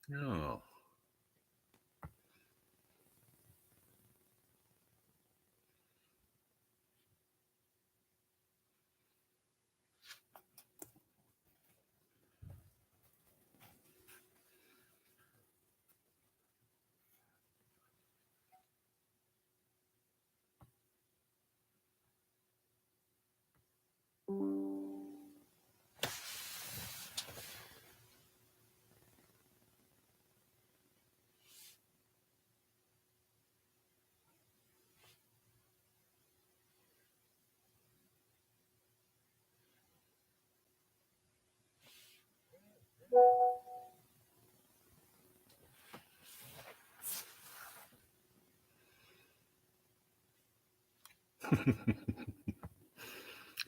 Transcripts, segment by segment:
Oh.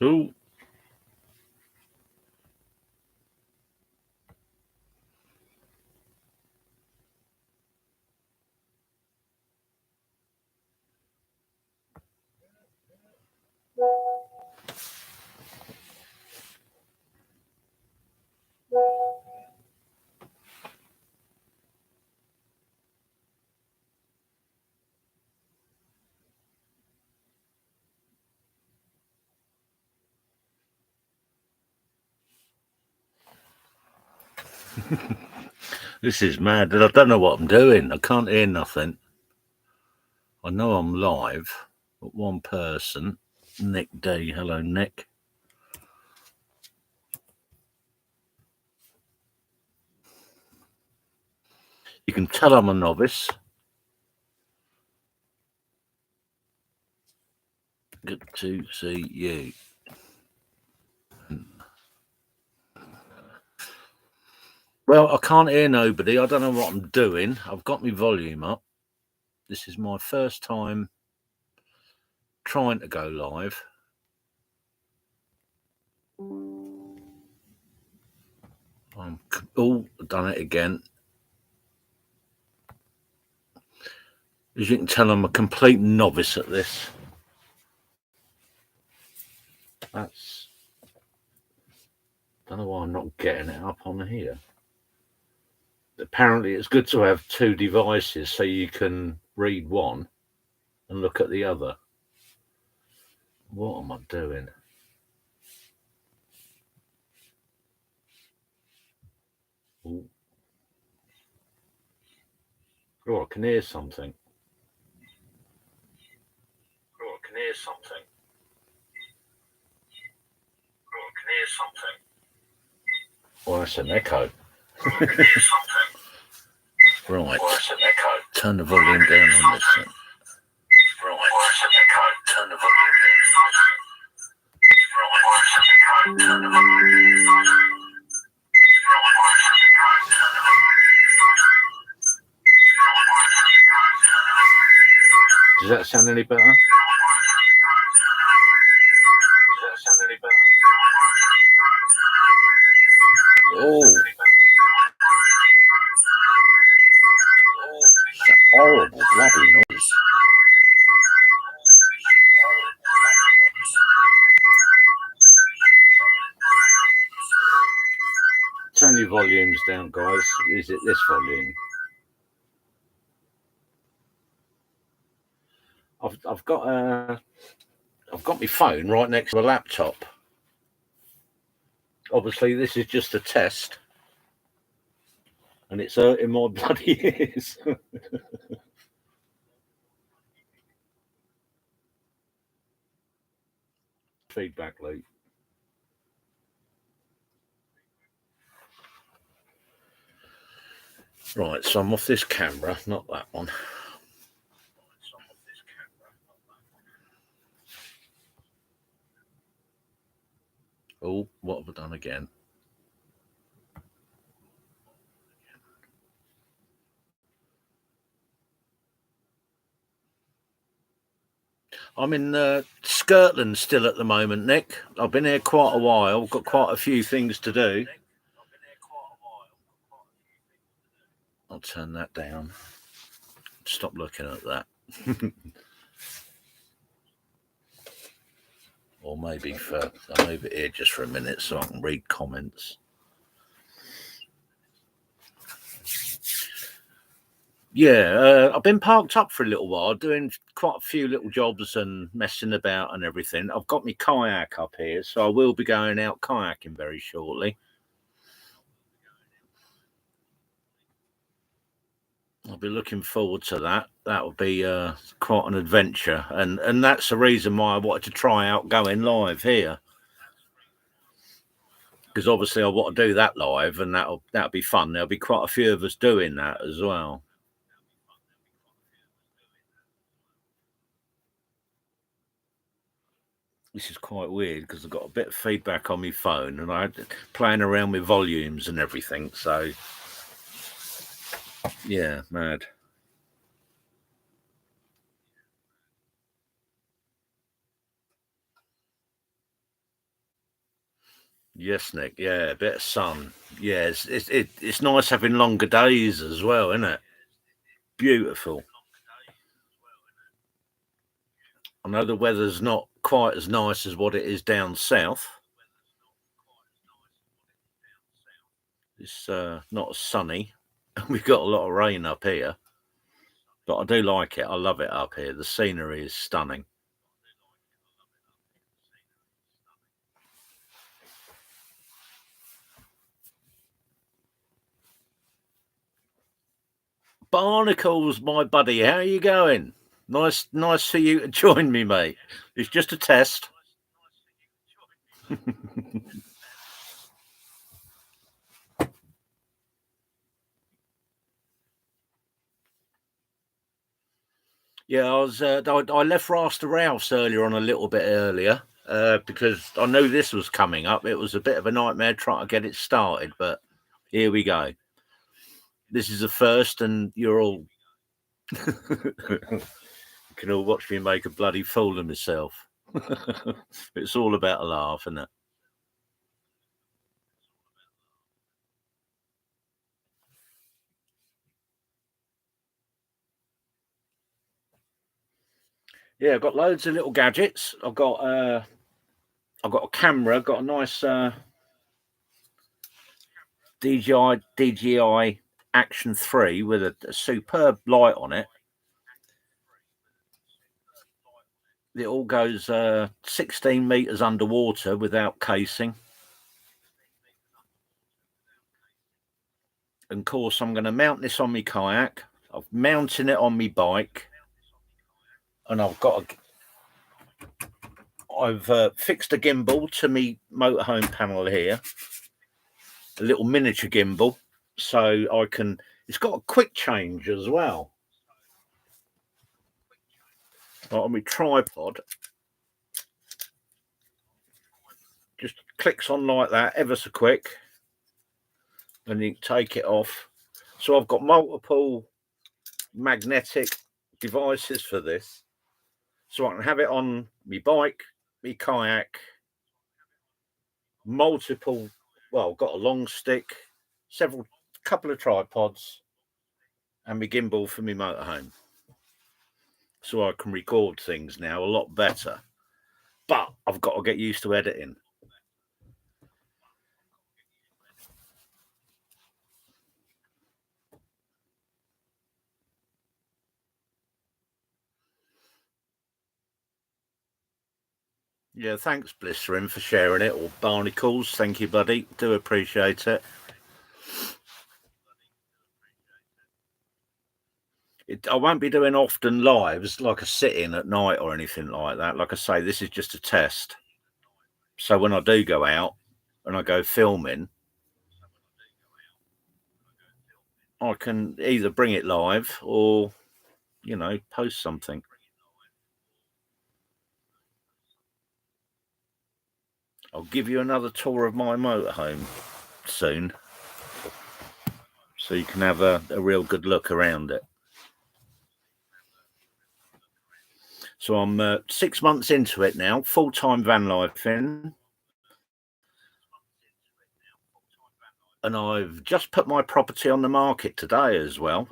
Oh. This is mad. I don't know what I'm doing. I can't hear nothing. I know I'm live, but one person, Nick D. Hello, Nick. You can tell I'm a novice. Good to see you. Well, I can't hear nobody. I don't know what I'm doing. I've got my volume up. This is my first time trying to go live. I've done it again. As you can tell, I'm a complete novice at this. That's... don't know why I'm not getting it up on here. Apparently, it's good to have two devices so you can read one and look at the other. What am I doing? Ooh. Oh, I can hear something. Oh, I can hear something. Oh, I can hear something. Well, that's an echo. Right. That's an echo. Turn the volume down on this thing. Right. That's an echo. Turn the volume down on this thing. Right. That's an echo. Turn the volume down on this thing. Right. That's an echo. Turn the volume down on this thing. Does that sound any better? Does that sound any better? Oh. It's a horrible bloody noise. Turn your volumes down, guys. Is it this volume? I've got my phone right next to a laptop. Obviously, this is just a test, and it's hurting my bloody ears. Feedback loop. Right, so I'm off this camera, not that one. Oh, what have I done again? I'm in Skirtland still at the moment, Nick. I've been here quite a while. Got quite a few things to do. I'll turn that down. Stop looking at that. Or maybe I'll move it here just for a minute so I can read comments. Yeah, I've been parked up for a little while, doing quite a few little jobs and messing about and everything. I've got my kayak up here, so I will be going out kayaking very shortly. I'll be looking forward to that. That will be quite an adventure, and that's the reason why I wanted to try out going live here, because obviously I want to do that live, and that'll be fun. There'll be quite a few of us doing that as well. This is quite weird because I've got a bit of feedback on my phone, and I had playing around with volumes and everything. So yeah, mad. Yes, Nick. Yeah, a bit of sun. Yeah, it's nice having longer days as well, isn't it? Beautiful. I know the weather's not quite as nice as what it is down south. It's not as sunny. We've got a lot of rain up here, but I do like it. I love it up here. The scenery is stunning. Barnacles, my buddy, how are you going? Nice for you to join me, mate. It's just a test. Yeah, I left Raster Rouse earlier on a little bit earlier because I knew this was coming up. It was a bit of a nightmare trying to get it started, but here we go. This is the first, and you're all you can all watch me make a bloody fool of myself. It's all about a laugh, isn't it? Yeah, I've got loads of little gadgets. I've got a camera, got a nice DJI Action 3 with a superb light on it. It all goes 16 meters underwater without casing. And of course, I'm going to mount this on my kayak. I'm mounting it on my bike, and I've fixed a gimbal to my motorhome panel here, a little miniature gimbal, so I can. It's got a quick change as well. Like on my tripod, just clicks on like that, ever so quick, and you take it off. So I've got multiple magnetic devices for this, so I can have it on my bike, my kayak, multiple. Well, got a long stick, several, couple of tripods, and my gimbal for my motorhome, so I can record things now a lot better. But I've got to get used to editing. Yeah, thanks, Blistering, for sharing it, or Barnacles. Thank you, buddy. Do appreciate it. I won't be doing often lives like a sit-in at night or anything like that. Like I say, this is just a test. So when I do go out and I go filming, I can either bring it live or, post something. I'll give you another tour of my motorhome soon, so you can have a real good look around it. So I'm 6 months into it now, full-time van lifing, and I've just put my property on the market today as well.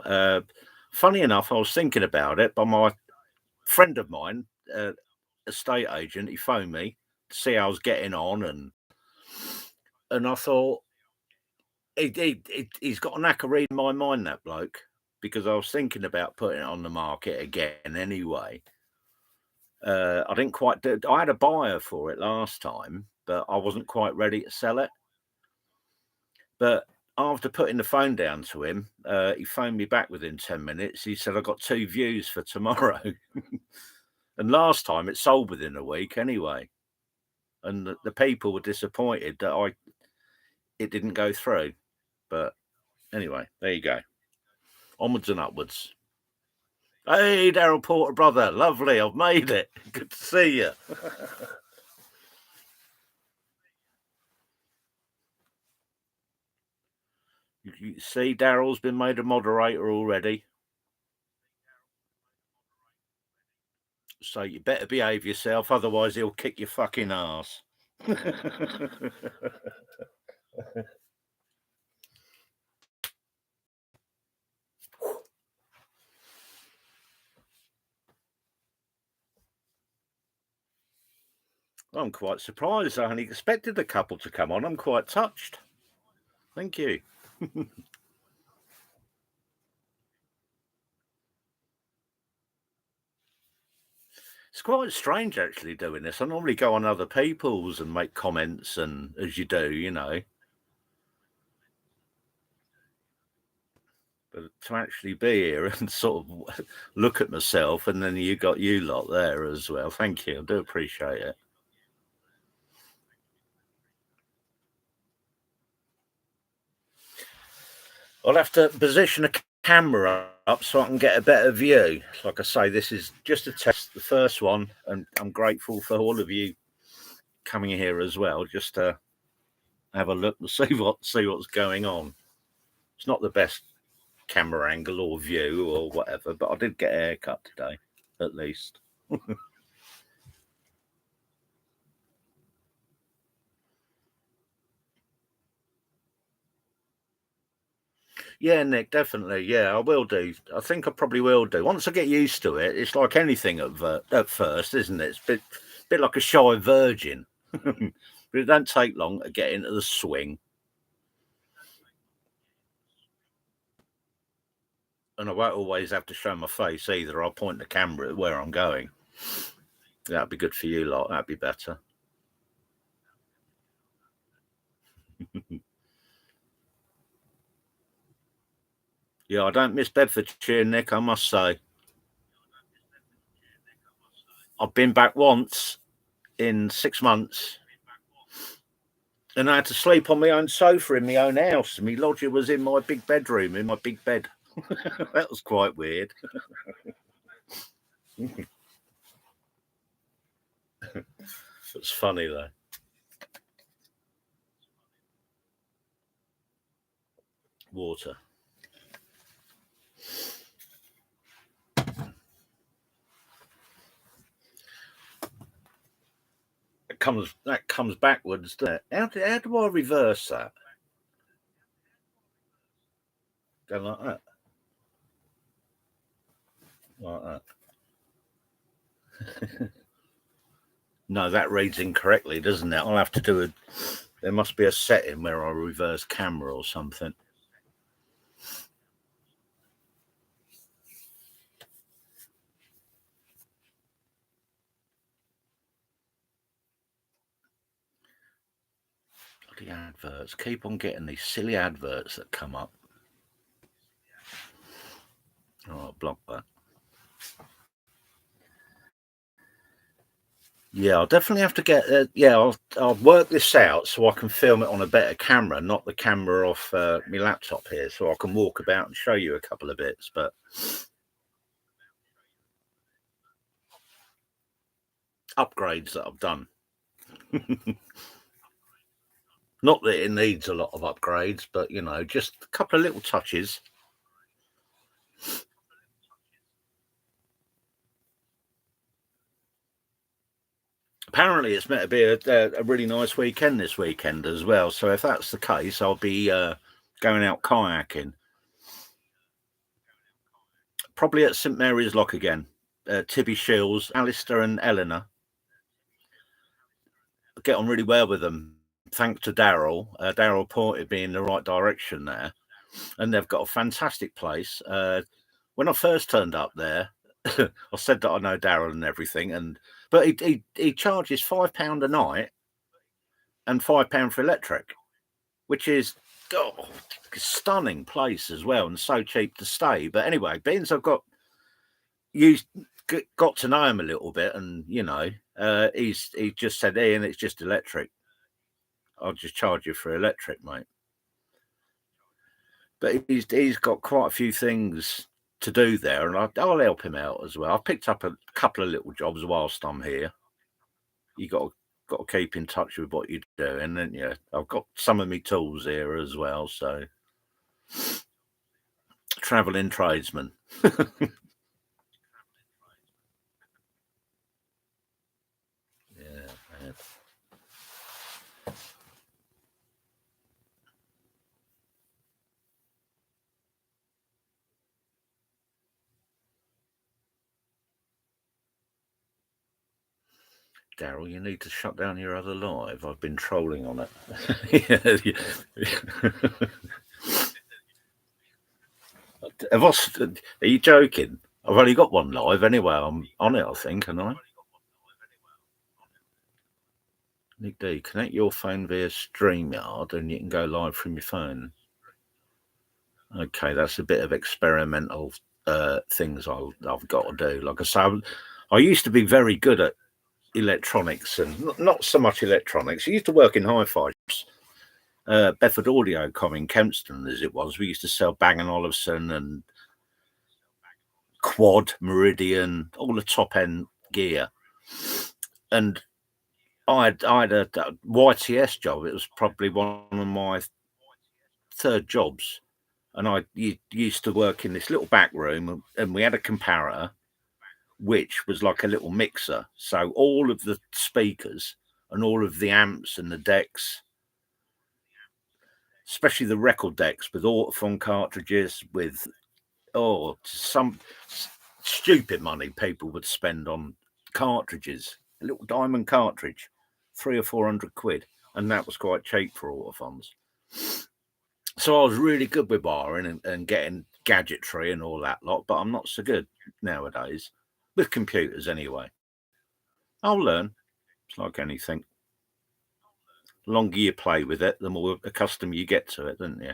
Funny enough, I was thinking about it, but my friend of mine, estate agent, he phoned me to see how I was getting on, and I thought he's got a knack of reading my mind, that bloke. because I was thinking about putting it on the market again anyway. I didn't quite do. I had a buyer for it last time, but I wasn't quite ready to sell it. But after putting the phone down to him, he phoned me back within 10 minutes. He said, I got 2 views for tomorrow. And last time it sold within a week anyway. And the people were disappointed that it didn't go through. But anyway, there you go. Onwards and upwards. Hey, Daryl Porter, brother. Lovely. I've made it. Good to see you. You see, Daryl's been made a moderator already. So you better behave yourself, otherwise he'll kick your fucking ass. I'm quite surprised. I only expected a couple to come on. I'm quite touched. Thank you. It's quite strange actually doing this. I normally go on other people's and make comments, and as you do, you know. But to actually be here and sort of look at myself, and then you got you lot there as well. Thank you. I do appreciate it. I'll have to position a camera up so I can get a better view. Like I say, this is just a test, the first one, and I'm grateful for all of you coming here as well, just to have a look and see what's going on. It's not the best camera angle or view or whatever, but I did get a haircut today, at least. Yeah, Nick, definitely. Yeah, I will do. I think I probably will do. Once I get used to it, it's like anything at first, isn't it? It's a bit like a shy virgin. But it don't take long to get into the swing. And I won't always have to show my face either. I'll point the camera at where I'm going. That'd be good for you lot. That'd be better. Yeah, I don't miss Bedfordshire, Nick, I must say. I've been back once in 6 months, and I had to sleep on my own sofa in my own house, and my lodger was in my big bedroom, in my big bed. That was quite weird. It's funny, though. Water. That comes backwards, doesn't it? How do I reverse that? Go like that. Like that. No, that reads incorrectly, doesn't it? I'll have to do there must be a setting where I reverse camera or something. The adverts. Keep on getting these silly adverts that come up. Oh, I'll block that. Yeah, I'll definitely have to get. I'll work this out so I can film it on a better camera, not the camera off my laptop here, so I can walk about and show you a couple of bits. But upgrades that I've done. Not that it needs a lot of upgrades, but you know, just a couple of little touches. Apparently, it's meant to be a really nice weekend this weekend as well. So if that's the case, I'll be going out kayaking. Probably at St Mary's Lock again. Tibby Shields, Alistair and Eleanor. I get on really well with them. Thanks to Daryl. Daryl pointed me in the right direction there. and they've got a fantastic place. When I first turned up there, I said that I know Daryl and everything, but he charges £5 a night and £5 for electric, which is stunning place as well, and so cheap to stay. But anyway, being I've got to know him a little bit, and he just said, Ian, it's just electric. I'll just charge you for electric, mate. But he's got quite a few things to do there, and I'll help him out as well. I've picked up a couple of little jobs whilst I'm here. You got to keep in touch with what you're doing, and yeah, I've got some of my tools here as well. So, travelling tradesman. Yeah. Daryl, you need to shut down your other live. I've been trolling on it. Are you joking? I've only got one live anyway. I'm on it, I think, and Nick D, connect your phone via StreamYard and you can go live from your phone. Okay, that's a bit of experimental things I've got to do. Like I say, I used to be very good at electronics, and not so much electronics. I used to work in hi-fi shops. Bedford Audiocom in Kempston, as it was. We used to sell Bang & Olufsen and Quad, Meridian, all the top-end gear. And I had a YTS job. It was probably one of my third jobs. And I used to work in this little back room, and we had a comparator, which was like a little mixer. So all of the speakers and all of the amps and the decks, especially the record decks with Autophon cartridges, with some stupid money people would spend on cartridges, a little diamond cartridge, 300 or 400 quid, and that was quite cheap for Autophons. So I was really good with wiring and getting gadgetry and all that lot, but I'm not so good nowadays with computers anyway. I'll learn. It's like anything. The longer you play with it, the more accustomed you get to it, don't you?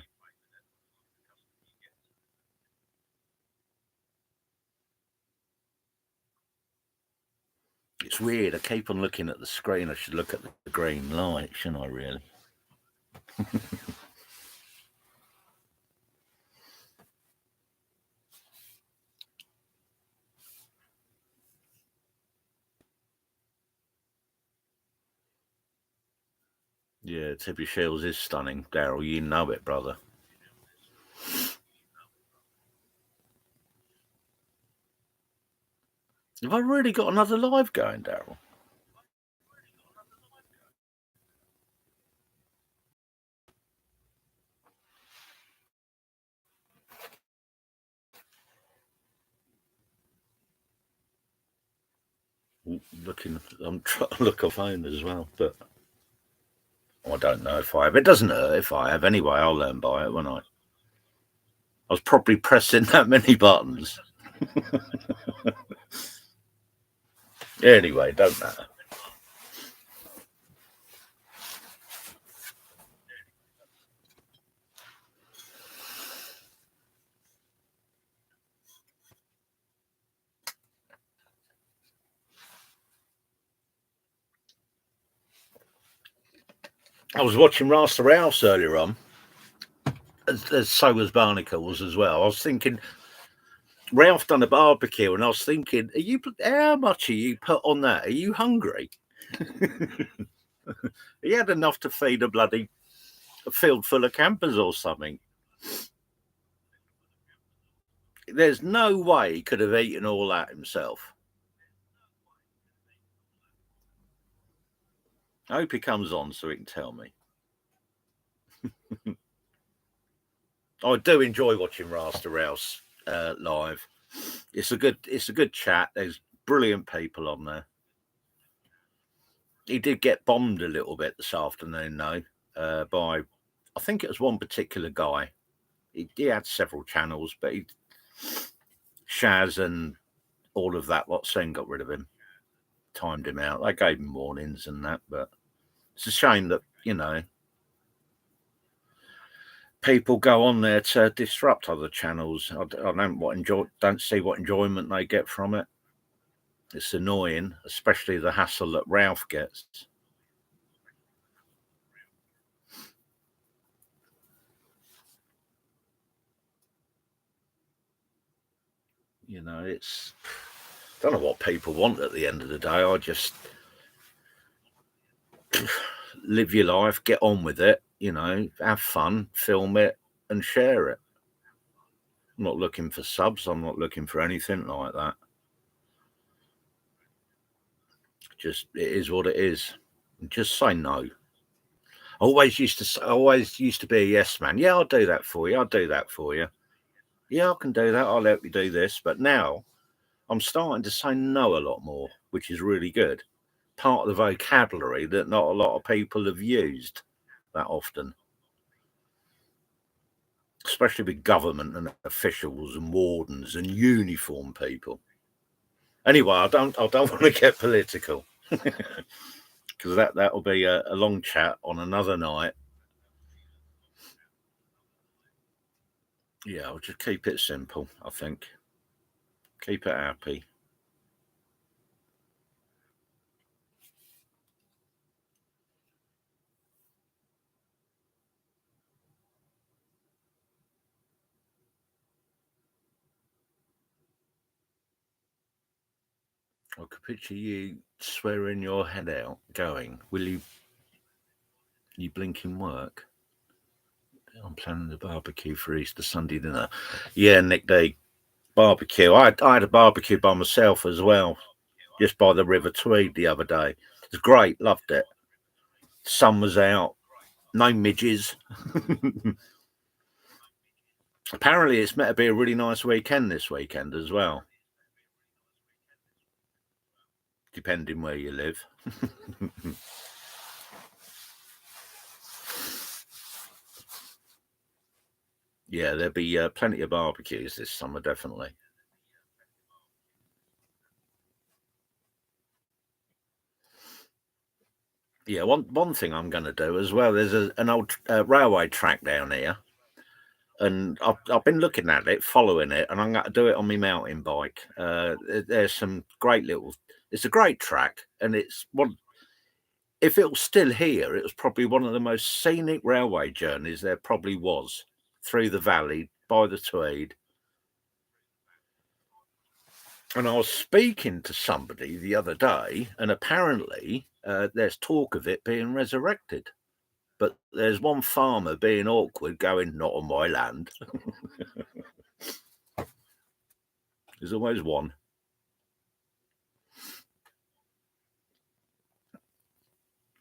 It's weird. I keep on looking at the screen. I should look at the green light, shouldn't I, really? Yeah, Tippy Shields is stunning, Daryl. You know it, brother. Have I really got another live going, Daryl? I'm trying to look off phone as well, but I don't know if I have. It doesn't hurt if I have. Anyway, I'll learn by it, won't I? I was probably pressing that many buttons. Anyway, don't matter. I was watching Rasta Rouse earlier on, as so was Barnacles as well. I was thinking, Ralph done a barbecue, and I was thinking, how much are you put on that? Are you hungry? He had enough to feed a field full of campers or something. There's no way he could have eaten all that himself. I hope he comes on so he can tell me. I do enjoy watching Rasta Rouse live. It's a good chat. There's brilliant people on there. He did get bombed a little bit this afternoon, though, by, I think it was one particular guy. he had several channels, but Shaz and all of that lot soon got rid of him, timed him out. They gave him warnings and that, but it's a shame that, you know, people go on there to disrupt other channels. I don't see what enjoyment they get from it. It's annoying, especially the hassle that Ralph gets. You know, it's, I don't know what people want at the end of the day. I just live your life, get on with it, you know, have fun, film it and share it. I'm not looking for subs. I'm not looking for anything like that. Just, it is what it is. Just say no. Always used to be a yes man. Yeah, I'll do that for you. I'll do that for you. Yeah, I can do that. I'll help you do this. But now I'm starting to say no a lot more, which is really good. Part of the vocabulary that not a lot of people have used that often, especially with government and officials and wardens and uniform people. Anyway, I don't want to get political because that'll be a long chat on another night. Yeah, I'll just keep it simple, I think. Keep it happy. I could picture you swearing your head out, going, will you blinking work? I'm planning the barbecue for Easter Sunday dinner. Yeah, Nick D. Barbecue. I had a barbecue by myself as well, just by the River Tweed the other day. It was great, loved it. Sun was out, no midges. Apparently, it's meant to be a really nice weekend this weekend as well, depending where you live. Yeah, there'll be plenty of barbecues this summer, definitely. Yeah, one thing I'm going to do as well. There's an old railway track down here, and I've been looking at it, following it, and I'm going to do it on my mountain bike. There's some great little. It's a great track, and it's one. If it was still here, it was probably one of the most scenic railway journeys there probably was, through the valley by the Tweed. And I was speaking to somebody the other day, and apparently there's talk of it being resurrected. But there's one farmer being awkward, going, not on my land. There's always one.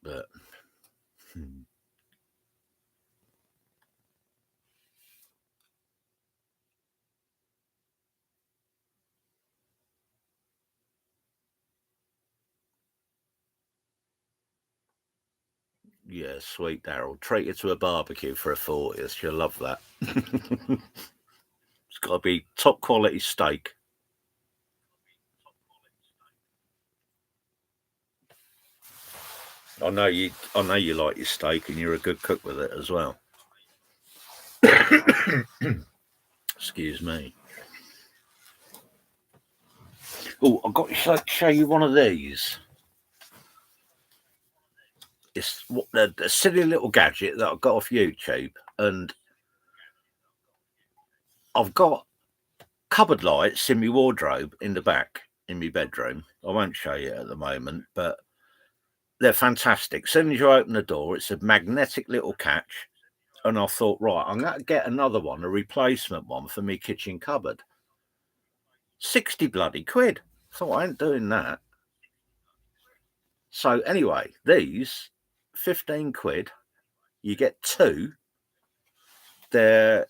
But yeah, sweet Daryl. Treat you to a barbecue for a 40th. You'll love that. It's got to be top quality steak. I know you like your steak, and you're a good cook with it as well. Excuse me. Oh, I've got to show you one of these. It's a silly little gadget that I got off YouTube, and I've got cupboard lights in my wardrobe in the back in my bedroom. I won't show you at the moment, but they're fantastic. As soon as you open the door, it's a magnetic little catch. And I thought, right, I'm going to get another one, a replacement one for me kitchen cupboard. 60 bloody quid. Thought, I ain't doing that. So anyway, these 15 quid, you get two. They're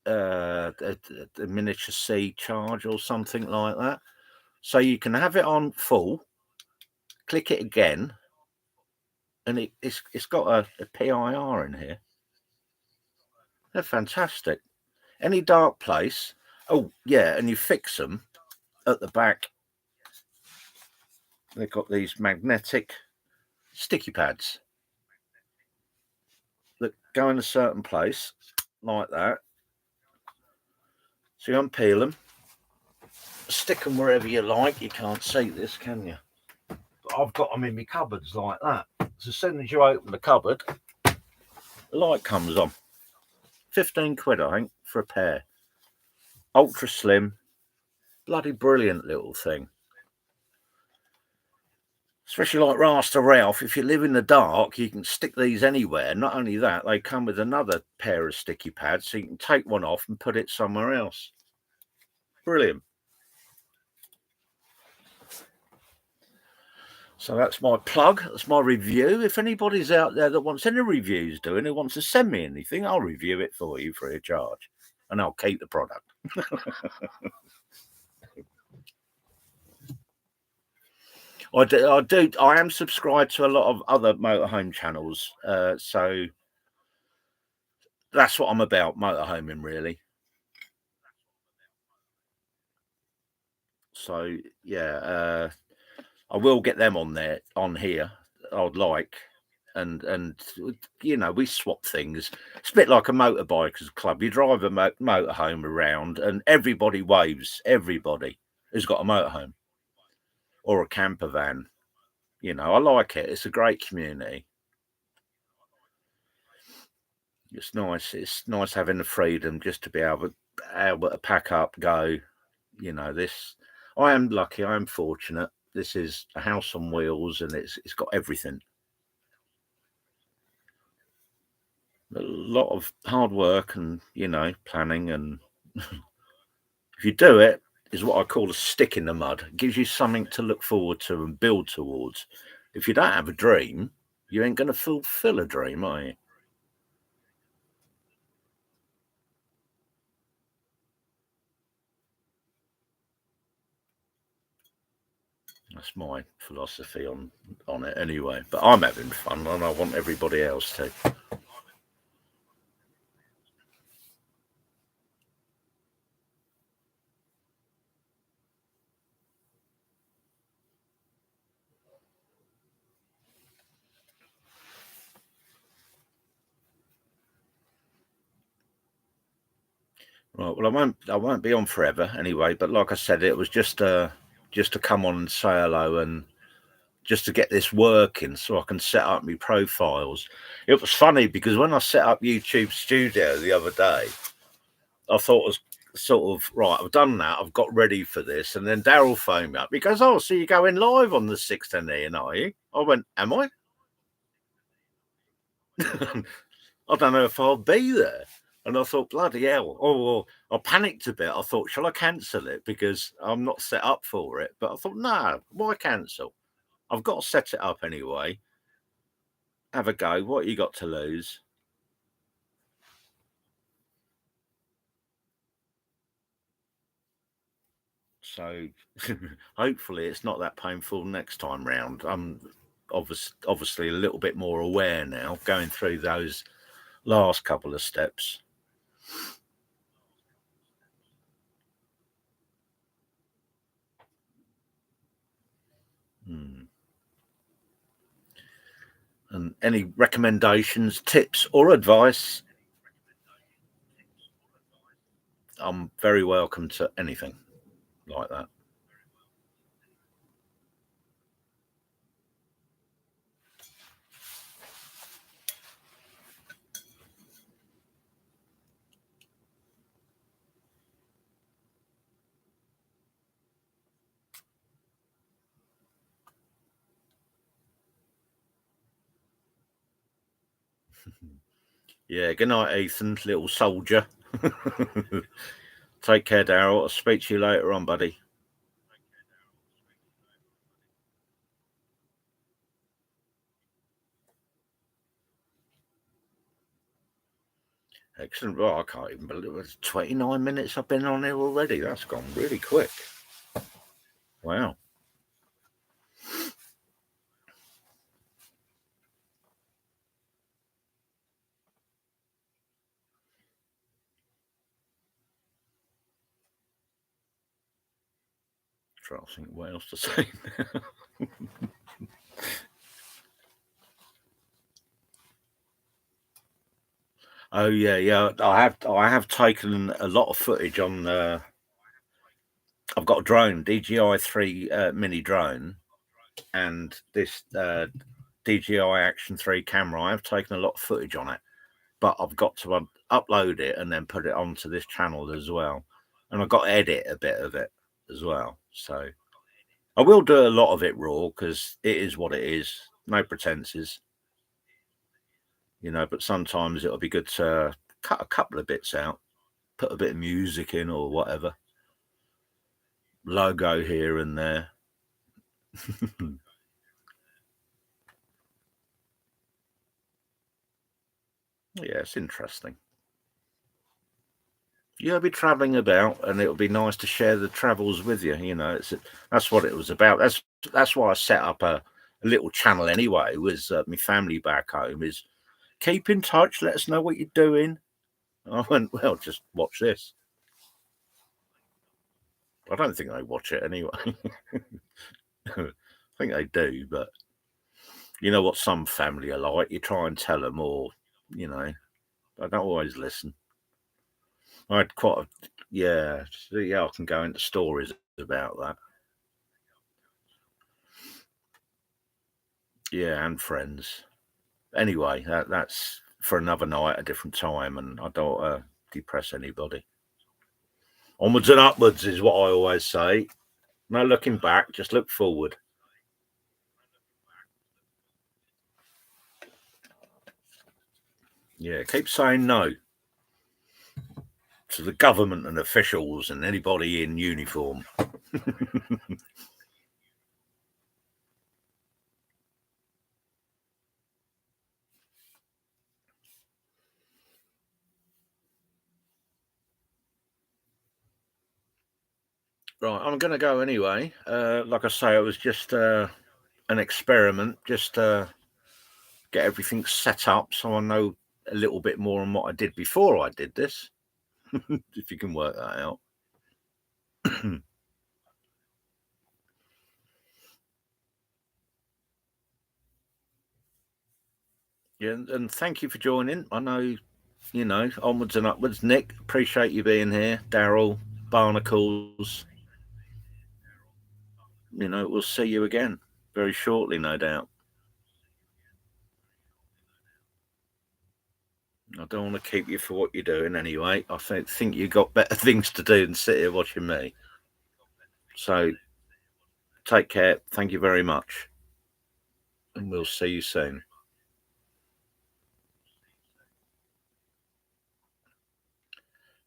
a miniature C charge or something like that. So you can have it on full, click it again, and it's got a PIR in here. They're fantastic. Any dark place. Oh, yeah, and you fix them at the back. They've got these magnetic sticky pads that go in a certain place, like that. So you unpeel them, stick them wherever you like. You can't see this, can you? But I've got them in my cupboards like that. So as soon as you open the cupboard, the light comes on. 15 quid, I think, for a pair. Ultra slim, bloody brilliant little thing. Especially like Rasta Ralph, if you live in the dark, you can stick these anywhere. Not only that, they come with another pair of sticky pads, so you can take one off and put it somewhere else. Brilliant. So that's my plug. That's my review. If anybody's out there that wants any reviews doing, who wants to send me anything, I'll review it for you free of charge, and I'll keep the product. I am subscribed to a lot of other motorhome channels, so that's what I'm about, motorhoming, really. So yeah, I will get them on here. I'd like, and you know, we swap things. It's a bit like a motorbikers club. You drive a motorhome around, and everybody waves. Everybody who's got a motorhome or a camper van. You know, I like it. It's a great community. It's nice. It's nice having the freedom just to be able to pack up, go. You know, this. I am lucky. I am fortunate. This is a house on wheels, and it's got everything. A lot of hard work and, you know, planning, and if you do it, is what I call a stick in the mud. It gives you something to look forward to and build towards. If you don't have a dream, you ain't going to fulfill a dream, are you? That's my philosophy on it anyway. But I'm having fun, and I want everybody else to. Right. Well, I won't be on forever anyway. But like I said, it was just to come on and say hello, and just to get this working so I can set up my profiles. It was funny because when I set up YouTube Studio the other day, I thought it was sort of right. I've done that. I've got ready for this, and then Daryl phoned me up because, oh, so you're going live on the 610 Ian, are you? I went, am I? I don't know if I'll be there. And I thought, bloody hell. Oh, well, I panicked a bit. I thought, shall I cancel it because I'm not set up for it? But I thought, no, why cancel? I've got to set it up anyway. Have a go. What you got to lose? So hopefully it's not that painful next time round. I'm obviously a little bit more aware now, going through those last couple of steps. And any recommendations, tips, or advice, I'm very welcome to anything like that. Yeah, good night, Ethan, little soldier. Take care, Daryl. I'll speak to you later on, buddy. Excellent. Well, I can't even believe it's 29 minutes I've been on here already. That's gone really quick. Wow. Trying to think what else to say now. Oh yeah. I have taken a lot of footage on. I've got a drone, DJI 3 mini drone, and this DJI Action 3 camera. I have taken a lot of footage on it, but I've got to upload it and then put it onto this channel as well, and I've got to edit a bit of it as well. So I will do a lot of it raw because it is what it is. No pretenses. But sometimes it'll be good to cut a couple of bits out, put a bit of music in or whatever, logo here and there. Yeah, it's interesting. You'll be traveling about, and it'll be nice to share the travels with you. That's what it was about. That's why I set up a little channel anyway. Was my family back home is keep in touch. Let us know what you're doing. I went, well, just watch this. I don't think they watch it anyway. I think they do, but you know what some family are like. You try and tell them, or they don't always listen. I had quite a yeah. I can go into stories about that. Yeah, and friends. Anyway, that's for another night, a different time, and I don't depress anybody. Onwards and upwards is what I always say. No looking back, just look forward. Yeah, keep saying no to the government and officials and anybody in uniform. Right, I'm going to go anyway. Like I say, it was just an experiment, just get everything set up so I know a little bit more on what I did before I did this, if you can work that out. Yeah, and thank you for joining. I know, onwards and upwards. Nick, appreciate you being here. Daryl, Barnacles. We'll see you again very shortly, no doubt. I don't want to keep you for what you're doing anyway. I think you've got better things to do than sit here watching me. So take care. Thank you very much. And we'll see you soon.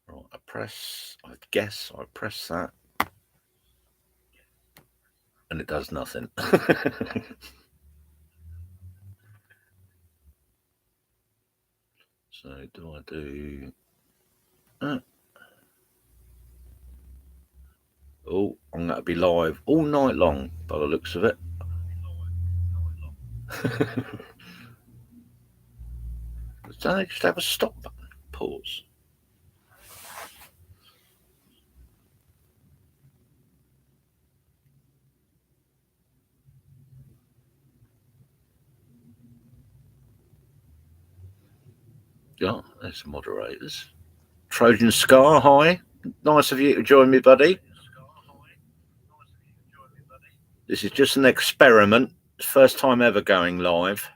Right, I press that. And it does nothing. So do I do... Oh, I'm going to be live all night long by the looks of it. Don't they just have a stop button? Pause. Yeah, there's some moderators. Trojan Scar, hi. Nice of you to join me, buddy. This is just an experiment. First time ever going live.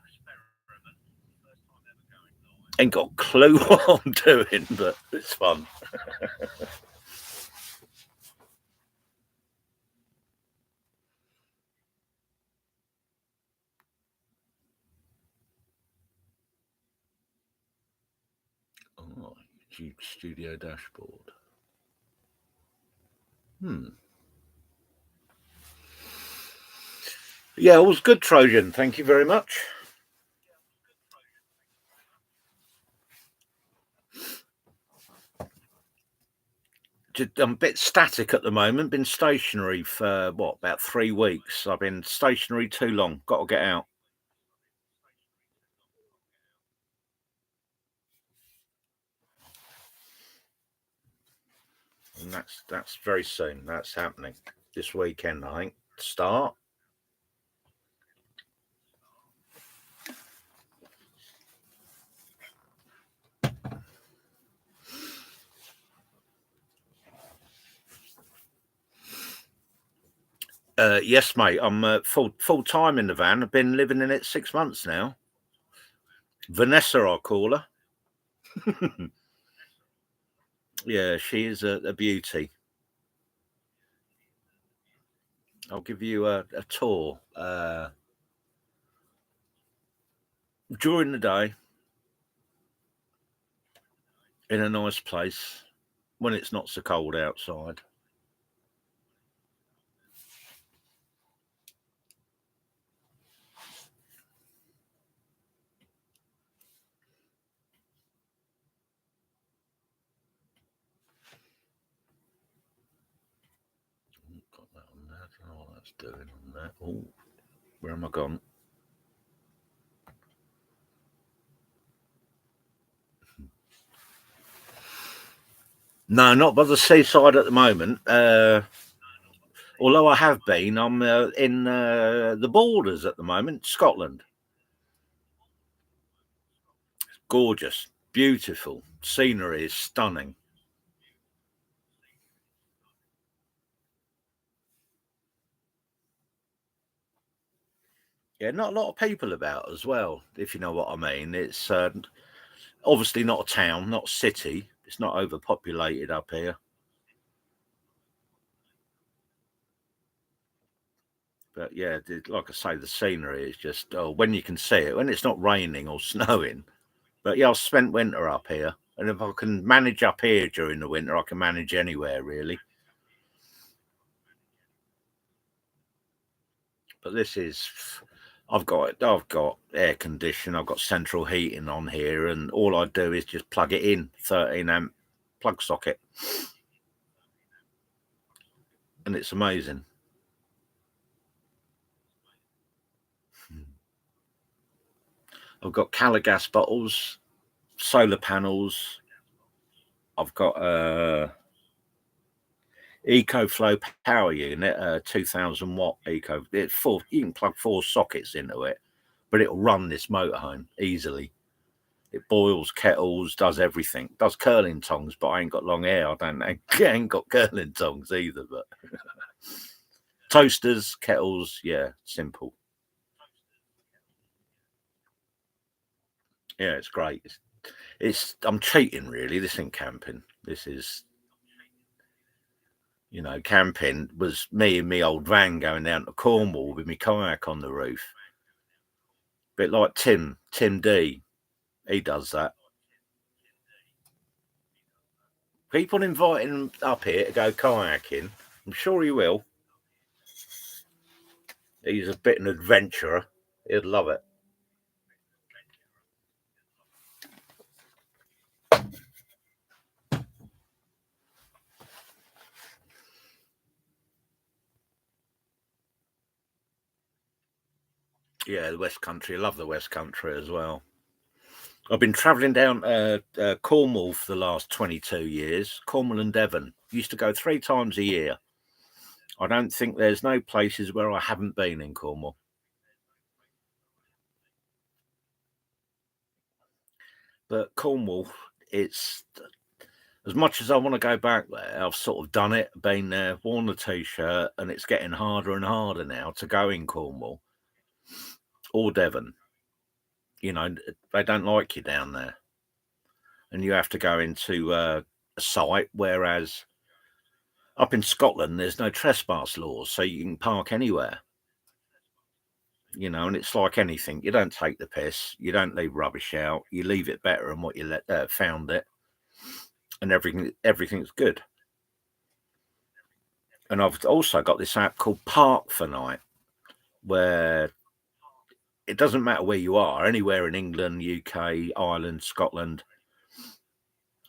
Ain't got a clue what I'm doing, but it's fun. Oh, YouTube Studio dashboard. Yeah, it was good, Trojan. Thank you very much. I'm a bit static at the moment. Been stationary for about 3 weeks. I've been stationary too long. Got to get out. And that's very soon. That's happening. this weekend, I think, to start. Yes, mate. I'm full time in the van. I've been living in it 6 months now. Vanessa, I call her. Yeah, she is a beauty. I'll give you a tour during the day in a nice place when it's not so cold outside. Got that on there. I don't know what that's doing on there. Oh, where am I gone? No, not by the seaside at the moment. Although I have been, I'm in the Borders at the moment, Scotland. Gorgeous, beautiful. Scenery is stunning. Yeah, not a lot of people about as well, if you know what I mean. It's obviously not a town, not a city. It's not overpopulated up here. But yeah, like I say, the scenery is just when you can see it, when it's not raining or snowing. But yeah, I've spent winter up here, and if I can manage up here during the winter, I can manage anywhere really. But this is, I've got air conditioning, I've got central heating on here, and all I do is just plug it in, 13 amp plug socket, and it's amazing. I've got Caligas bottles, solar panels. I've got EcoFlow power unit, 2000 watt Eco. It's full. You can plug 4 sockets into it, but it'll run this motorhome easily. It boils kettles, does everything. Does curling tongs, but I ain't got long hair. I ain't got curling tongs either. But toasters, kettles, yeah, simple. Yeah, it's great. I'm cheating really. This ain't camping. This is, camping was me and me old van going down to Cornwall with me kayak on the roof. Bit like Tim D. He does that. Keep on inviting him up here to go kayaking. I'm sure he will. He's a bit an adventurer. He'd love it. Yeah, the West Country. I love the West Country as well. I've been travelling down Cornwall for the last 22 years. Cornwall and Devon. Used to go 3 times a year. I don't think there's no places where I haven't been in Cornwall. But Cornwall, it's as much as I want to go back there, I've sort of done it, been there, worn the t-shirt, and it's getting harder and harder now to go in Cornwall or Devon. They don't like you down there, and you have to go into a site. Whereas up in Scotland, there's no trespass laws, so you can park anywhere. And it's like anything. You don't take the piss. You don't leave rubbish out. You leave it better than what you found it, and everything's good. And I've also got this app called Park for Night, where it doesn't matter where you are, anywhere in England, UK, Ireland, Scotland.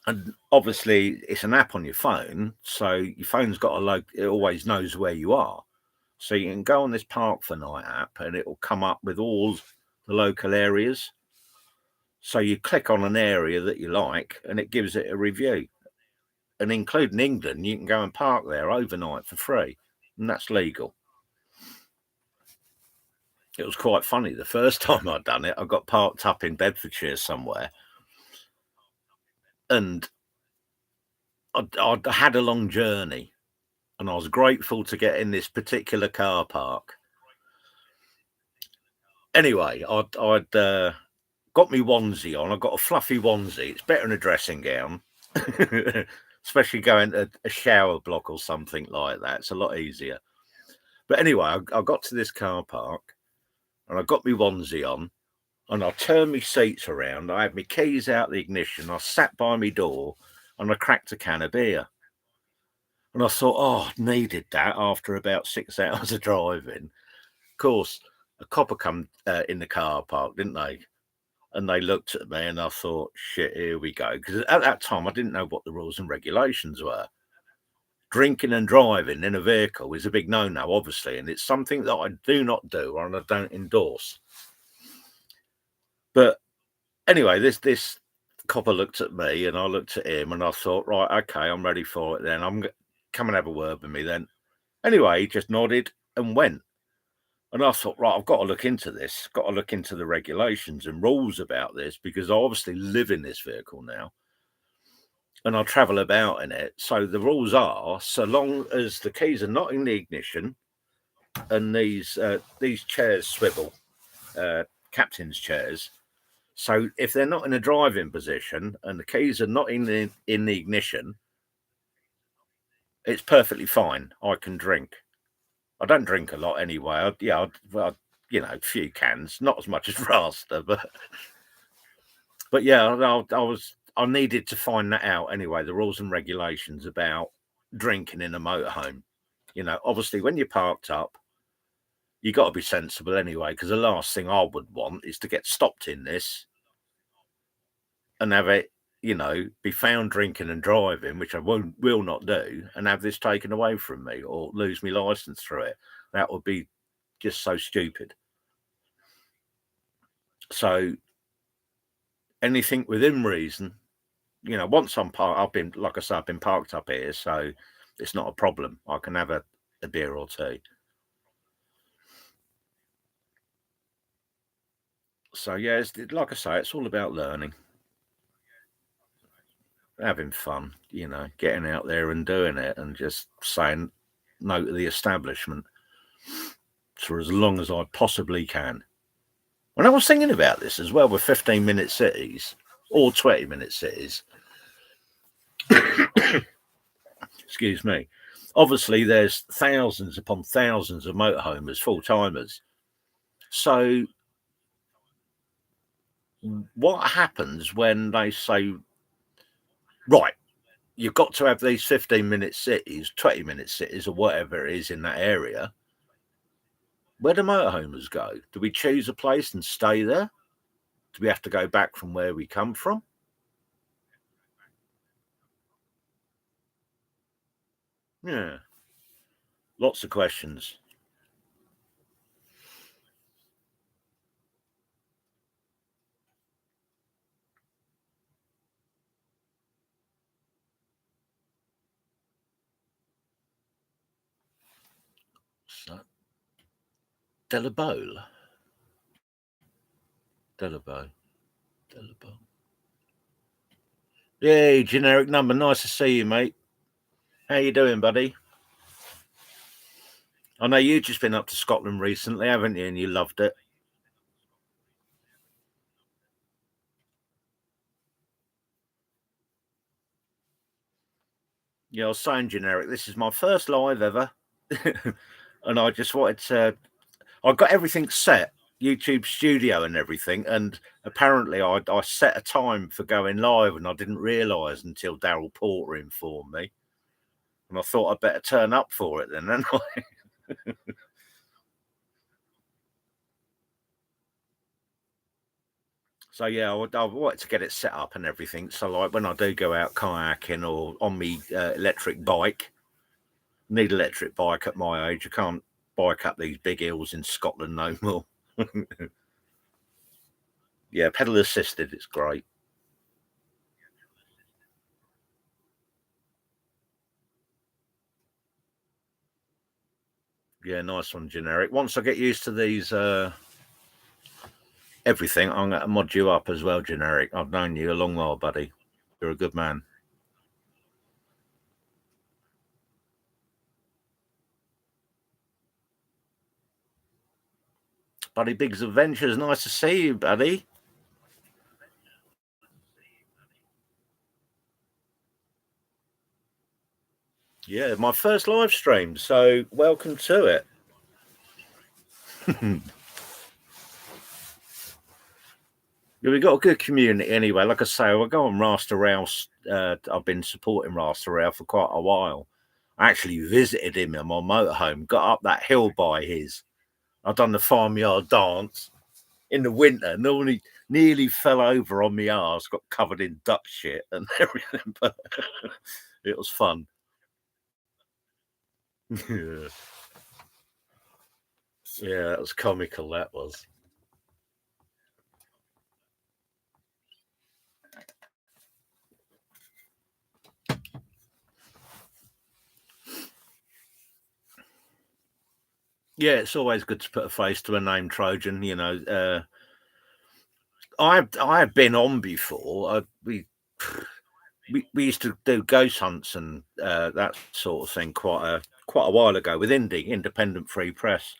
And obviously, it's an app on your phone, so your phone's got it always knows where you are. So you can go on this Park for Night app, and it will come up with all the local areas. So you click on an area that you like, and it gives it a review. And including England, you can go and park there overnight for free. and that's legal. It was quite funny. The first time I'd done it, I got parked up in Bedfordshire somewhere, and I'd had a long journey, and I was grateful to get in this particular car park. Anyway, I'd got me onesie on. I got a fluffy onesie. It's better than a dressing gown, especially going to a shower block or something like that. It's a lot easier. But anyway, I got to this car park, and I got me onesie on, and I turned my seats around. I had my keys out the ignition. I sat by my door, and I cracked a can of beer. And I thought, oh, I needed that after about 6 hours of driving. Of course, a copper come in the car park, didn't they? And they looked at me, and I thought, shit, here we go. Because at that time, I didn't know what the rules and regulations were. Drinking and driving in a vehicle is a big no-no, obviously, and it's something that I do not do and I don't endorse. But anyway, this copper looked at me, and I looked at him, and I thought, right, okay, I'm ready for it then. Come and have a word with me then. Anyway, he just nodded and went. And I thought, right, I've got to look into this, got to look into the regulations and rules about this, because I obviously live in this vehicle now and I travel about in it. So the rules are, so long as the keys are not in the ignition and these chairs swivel, captain's chairs. So if they're not in a driving position and the keys are not in the ignition, it's perfectly fine. I can drink. I don't drink a lot anyway. A few cans, not as much as Rasta, but yeah, I needed to find that out anyway. The rules and regulations about drinking in a motorhome. Obviously, when you're parked up, you got to be sensible anyway. Because the last thing I would want is to get stopped in this and have it, be found drinking and driving, which I will not do, and have this taken away from me or lose my license through it. That would be just so stupid. So anything within reason, once I'm parked, I've been parked up here, so it's not a problem. I can have a beer or two. So yeah, it's, like I say, it's all about learning, having fun, getting out there and doing it, and just saying no to the establishment for as long as I possibly can. And I was thinking about this as well with 15-minute cities or 20-minute cities. Excuse me. Obviously, there's thousands upon thousands of motorhomers, full-timers. So what happens when they say, right, you've got to have these 15-minute cities, 20-minute cities, or whatever it is in that area? Where do motorhomers go? Do we choose a place and stay there? Do we have to go back from where we come from? Yeah. Lots of questions. So, Delabole. Yay, generic number. Nice to see you, mate. How you doing, buddy? I know you've just been up to Scotland recently, haven't you? And you loved it. Yeah, I was saying, generic, this is my first live ever. And I just wanted to... I got everything set, YouTube studio and everything. And apparently I set a time for going live, and I didn't realise until Daryl Porter informed me. And I thought I'd better turn up for it then, hadn't I? So yeah, I wanted to get it set up and everything. So like when I do go out kayaking or on me electric bike, need electric bike at my age. I can't bike up these big hills in Scotland no more. Yeah, pedal assisted, it's great. Yeah, nice one, Generic. Once I get used to these, everything, I'm going to mod you up as well, Generic. I've known you a long while, buddy. You're a good man. Buddy Big's Adventures, nice to see you, buddy. Yeah, my first live stream, so welcome to it. Yeah, we've got a good community anyway. Like I say, I go on Rasta Rouse. I've been supporting Rasta Rouse for quite a while. I actually visited him on my motorhome, got up that hill by his. I've done the farmyard dance in the winter, nearly fell over on my arse, got covered in duck shit and everything, but it was fun. Yeah. Yeah, that was comical, that was. Yeah, it's always good to put a face to a name, Trojan. You know, I've been on before. We used to do ghost hunts and that sort of thing quite a while ago with Independent Free Press.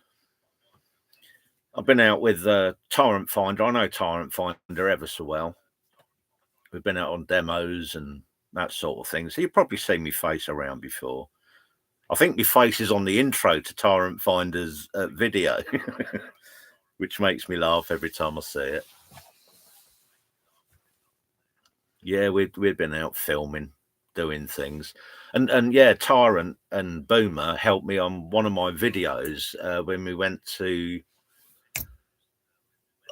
I've been out with Tyrant Finder. I know Tyrant Finder ever so well. We've been out on demos and that sort of thing. So you've probably seen me face around before. I think my face is on the intro to Tyrant Finder's video, which makes me laugh every time I see it. Yeah, we'd been out filming, doing things, and yeah, Tyrant and Boomer helped me on one of my videos when we went to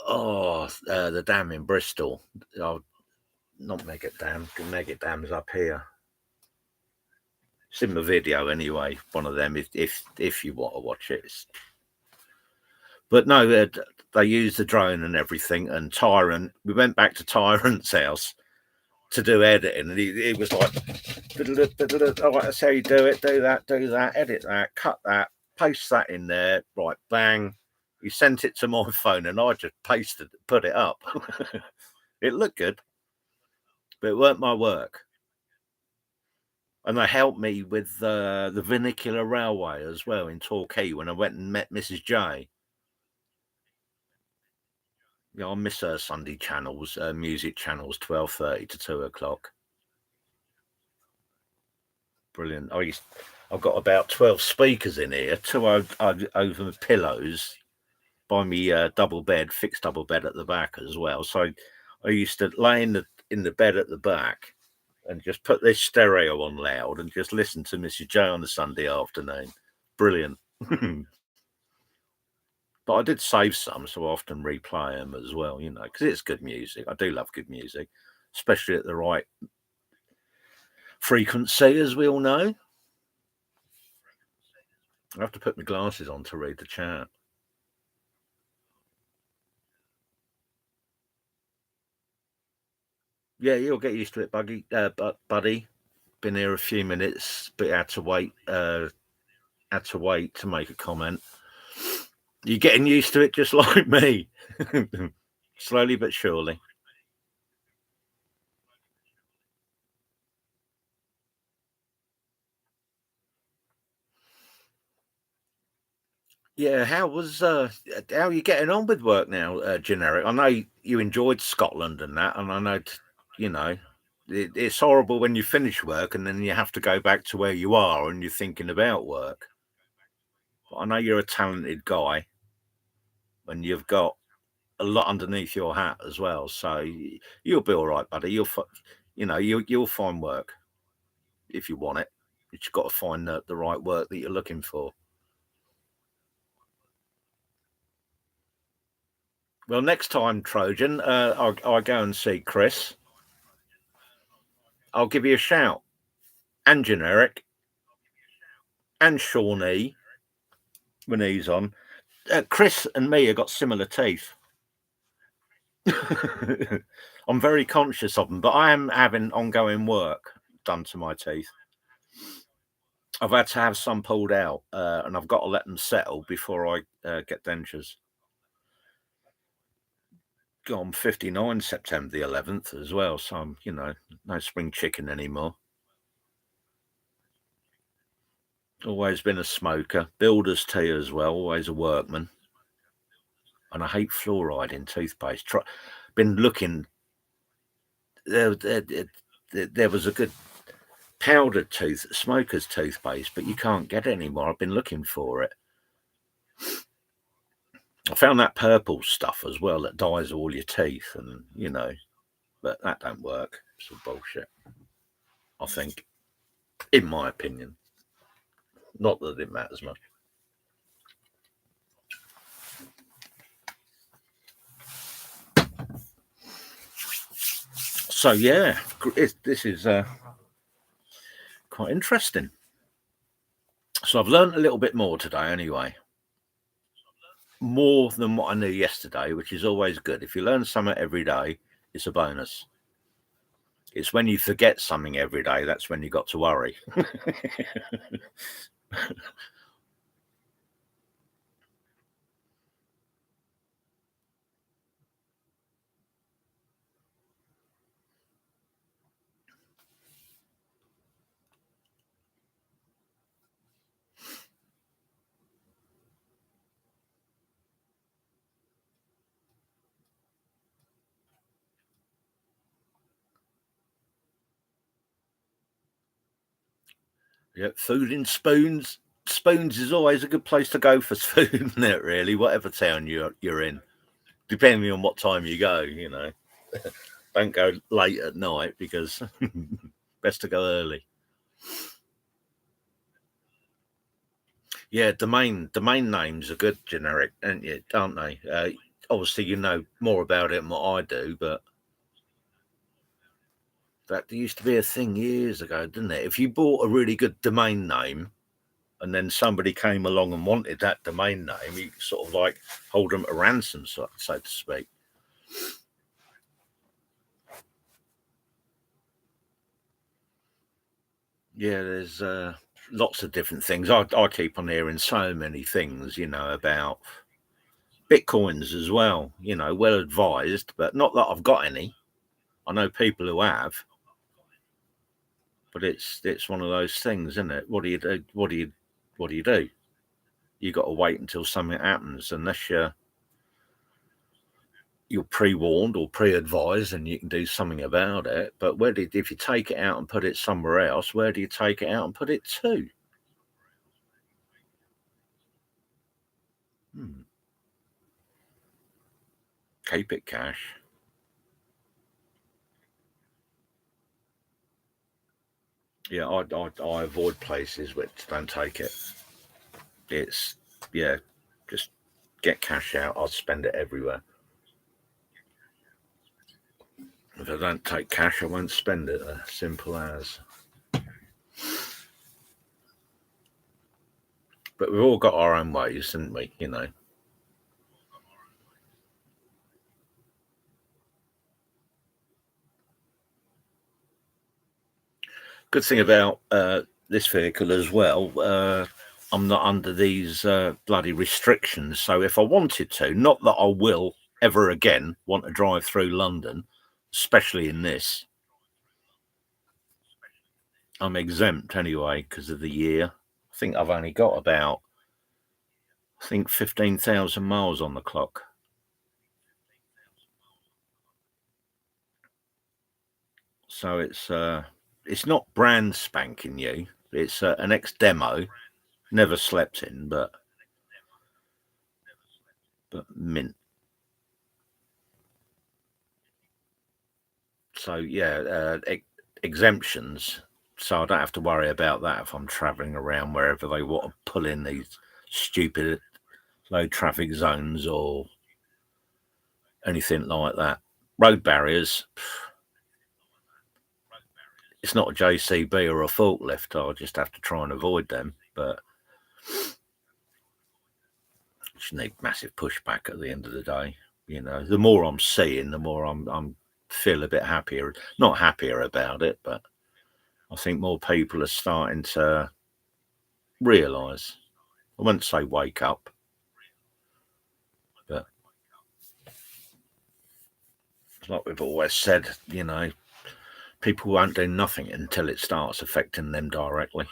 the dam in Bristol. Oh, not Megget Dam. Megget Dam's up here. It's in the video anyway. One of them, if you want to watch it. But no, they used the drone and everything. And Tyrant, we went back to Tyrant's house to do editing, and he was like, "Oh, that's how you do it. Do that, edit that, cut that, paste that in there. Right, bang." He sent it to my phone, and I just put it up. It looked good, but it weren't my work. And they helped me with the Vernacular Railway as well in Torquay when I went and met Mrs. J. Yeah, I miss her Sunday channels, music channels, 12:30 to 2 o'clock. Brilliant. I've got about 12 speakers in here, two over pillows by me fixed double bed at the back as well. So I used to lay in the bed at the back and just put this stereo on loud and just listen to Mrs. J on a Sunday afternoon. Brilliant. But I did save some, so I often replay them as well, you know, because it's good music. I do love good music, especially at the right frequency, as we all know. I have to put my glasses on to read the chat. Yeah, you'll get used to it, buddy. Been here a few minutes, but had to wait to make a comment. You're getting used to it just like me. Slowly but surely. Yeah, how are you getting on with work now, Generic? I know you enjoyed Scotland and that, and I know you know it's horrible when you finish work and then you have to go back to where you are and you're thinking about work. But I know you're a talented guy, and you've got a lot underneath your hat as well, so you'll be all right, buddy. You'll find work if you want it. You've got to find the right work that you're looking for. Well, next time, Trojan, I'll go and see Chris. I'll give you a shout. And Generic. And Shawnee when he's on. Chris and me have got similar teeth. I'm very conscious of them, but I am having ongoing work done to my teeth. I've had to have some pulled out, and I've got to let them settle before I get dentures. I'm 59 September the 11th as well, so I'm, no spring chicken anymore. Always been a smoker, builder's tea as well, always a workman. And I hate fluoride in toothpaste. Been looking, there was a good powdered smoker's toothpaste, but you can't get it anymore. I've been looking for it. I found that purple stuff as well that dyes all your teeth, and but that don't work. It's all bullshit, I think, in my opinion. Not that it matters much. So yeah, this is quite interesting. So I've learned a little bit more today anyway. More than what I knew yesterday, which is always good. If you learn something every day, it's a bonus. It's when you forget something every day, that's when you got to worry. Yeah, food in spoons. Spoons is always a good place to go for food, isn't it, really? Whatever town you're in. Depending on what time you go, Don't go late at night because best to go early. Yeah, domain names are good generic, aren't they? Obviously, you know more about it than what I do, but that used to be a thing years ago, didn't it? If you bought a really good domain name and then somebody came along and wanted that domain name, you sort of like hold them to ransom, so to speak. Yeah, there's lots of different things. I keep on hearing so many things, about Bitcoins as well, well advised, but not that I've got any. I know people who have, but it's one of those things, isn't it? What do you do? What do you do? You got to wait until something happens, unless you're pre-warned or pre-advised, and you can do something about it. But if you take it out and put it somewhere else, where do you take it out and put it to? Keep it cash. Yeah, I avoid places which don't take it. It's just get cash out. I'll spend it everywhere. If I don't take cash, I won't spend it. Simple as. But we've all got our own ways, haven't we? Good thing about this vehicle as well, I'm not under these bloody restrictions. So if I wanted to, not that I will ever again want to drive through London, especially in this, I'm exempt anyway because of the year. I think I've only got about, 15,000 miles on the clock. So it's not brand spanking new. It's an ex-demo. Never slept in, but mint. So yeah, exemptions. So I don't have to worry about that if I'm travelling around wherever they want to pull in these stupid low traffic zones or anything like that. Road barriers. It's not a JCB or a forklift. I'll just have to try and avoid them. But just need massive pushback at the end of the day. The more I'm seeing, the more I'm feel a bit happier. Not happier about it, but I think more people are starting to realise. I wouldn't say wake up, but like we've always said, you know, people won't do nothing until it starts affecting them directly.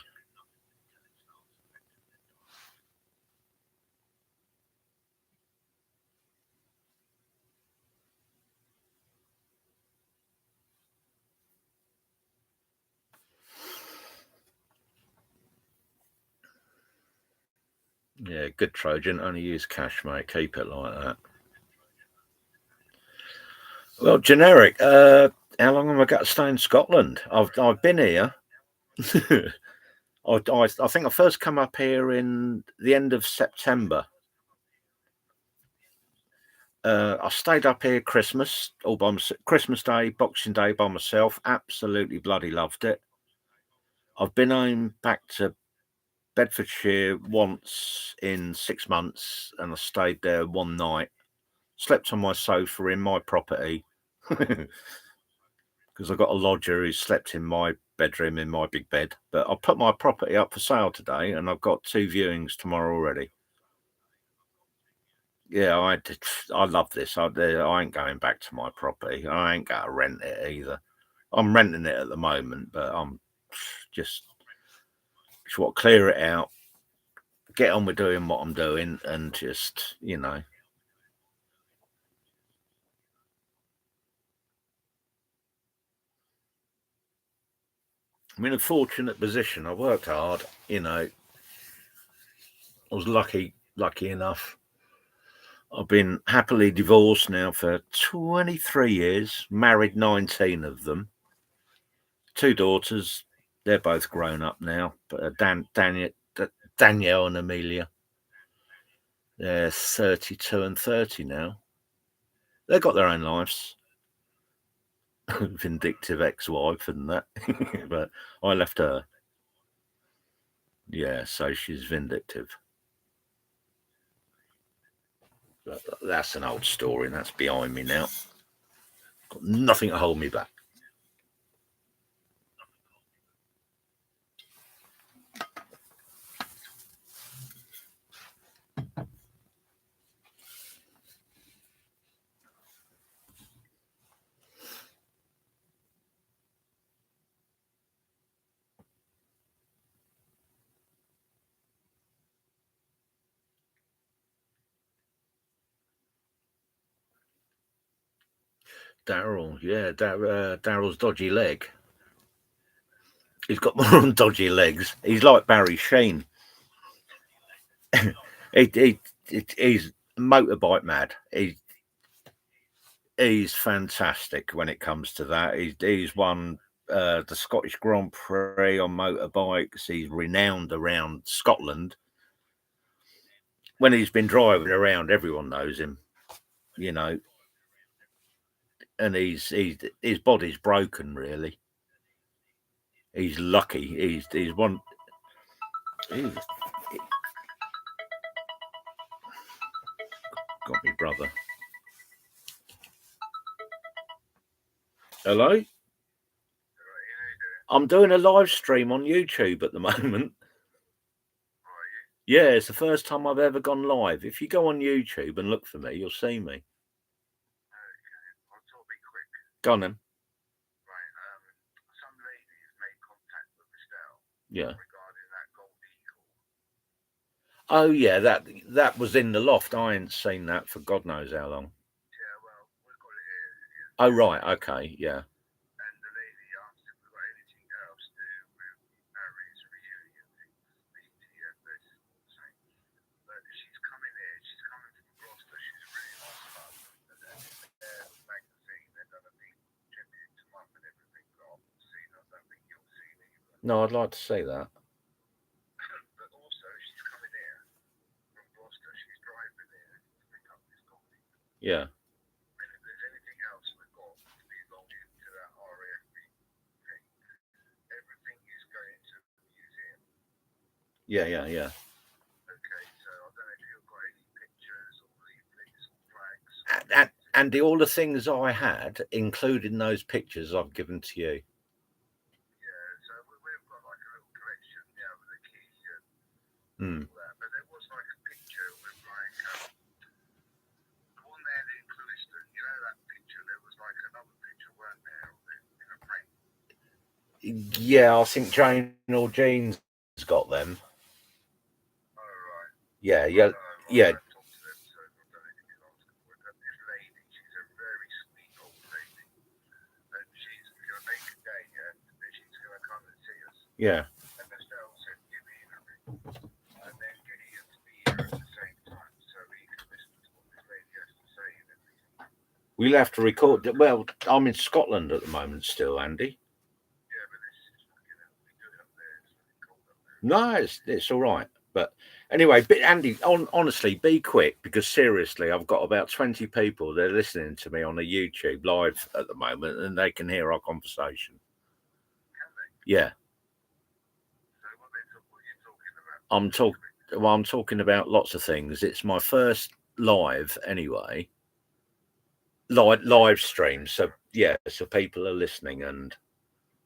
Yeah, good Trojan. Only use cash, mate. Keep it like that. Well, generic. How long have I got to stay in Scotland? I've been here. I think I first come up here in the end of September. I stayed up here Christmas, all by myself, Christmas Day, Boxing Day by myself. Absolutely bloody loved it. I've been home back to Bedfordshire once in 6 months, and I stayed there one night. Slept on my sofa in my property because I got a lodger who slept in my bedroom in my big bed. But I put my property up for sale today, and I've got 2 viewings tomorrow already. Yeah, I love this. I ain't going back to my property. I ain't going to rent it either. I'm renting it at the moment, but I'm just want to clear it out, get on with doing what I'm doing, and just, you know. I'm in a fortunate position. I worked hard, you know. I was lucky enough. I've been happily divorced now for 23 years, married 19 of them. 2 daughters, they're both grown up now. But Danielle and Amelia, they're 32 and 30 now. They've got their own lives. Vindictive ex-wife and that. But I left her. Yeah, so she's vindictive. But that's an old story, and that's behind me now. Got nothing to hold me back. Daryl, yeah, Daryl's dodgy leg. He's got more on dodgy legs. He's like Barry Sheen. He's motorbike mad. He's fantastic when it comes to that. He's won the Scottish Grand Prix on motorbikes. He's renowned around Scotland. When he's been driving around, everyone knows him, you know. And his body's broken, really. He's lucky. He's one. He's got me brother. Hello. I'm doing a live stream on YouTube at the moment. Yeah, it's the first time I've ever gone live. If you go on YouTube and look for me, you'll see me. Go on then. Yeah. Oh yeah, that was in the loft. I ain't seen that for God knows how long. Oh right, okay, yeah. No, I'd like to see that. Yeah. Yeah, yeah, yeah. And all the things I had, including those pictures I've given to you. Hmm. But there was like a picture with like the one there in Clewiston. You know that picture? There was like another picture, weren't there, in a frame? Yeah, I think Jane or Jean's got them. Oh right. Yeah, I yeah, know. yeah. I've talked to them, so I don't know if you can ask them. But this lady, she's a very sweet old lady, and she's gonna make a day, yeah, and she's gonna come and see us. Yeah. And Estelle said, give Ian a ring, and then get Ian to be here at the same time, so he can listen to what this lady has to say and everything. We'll have to record. Well, I'm in Scotland at the moment still, Andy. Yeah, but this is fucking hell. We do it up there. It's really cold up there. No, it's all right. But anyway, Andy, honestly, be quick because seriously, I've got about 20 people that are listening to me on a YouTube live at the moment, and they can hear our conversation. Can they? Yeah. So what are you talking about? I'm talking about lots of things. It's my first live anyway. Live stream. So yeah, so people are listening and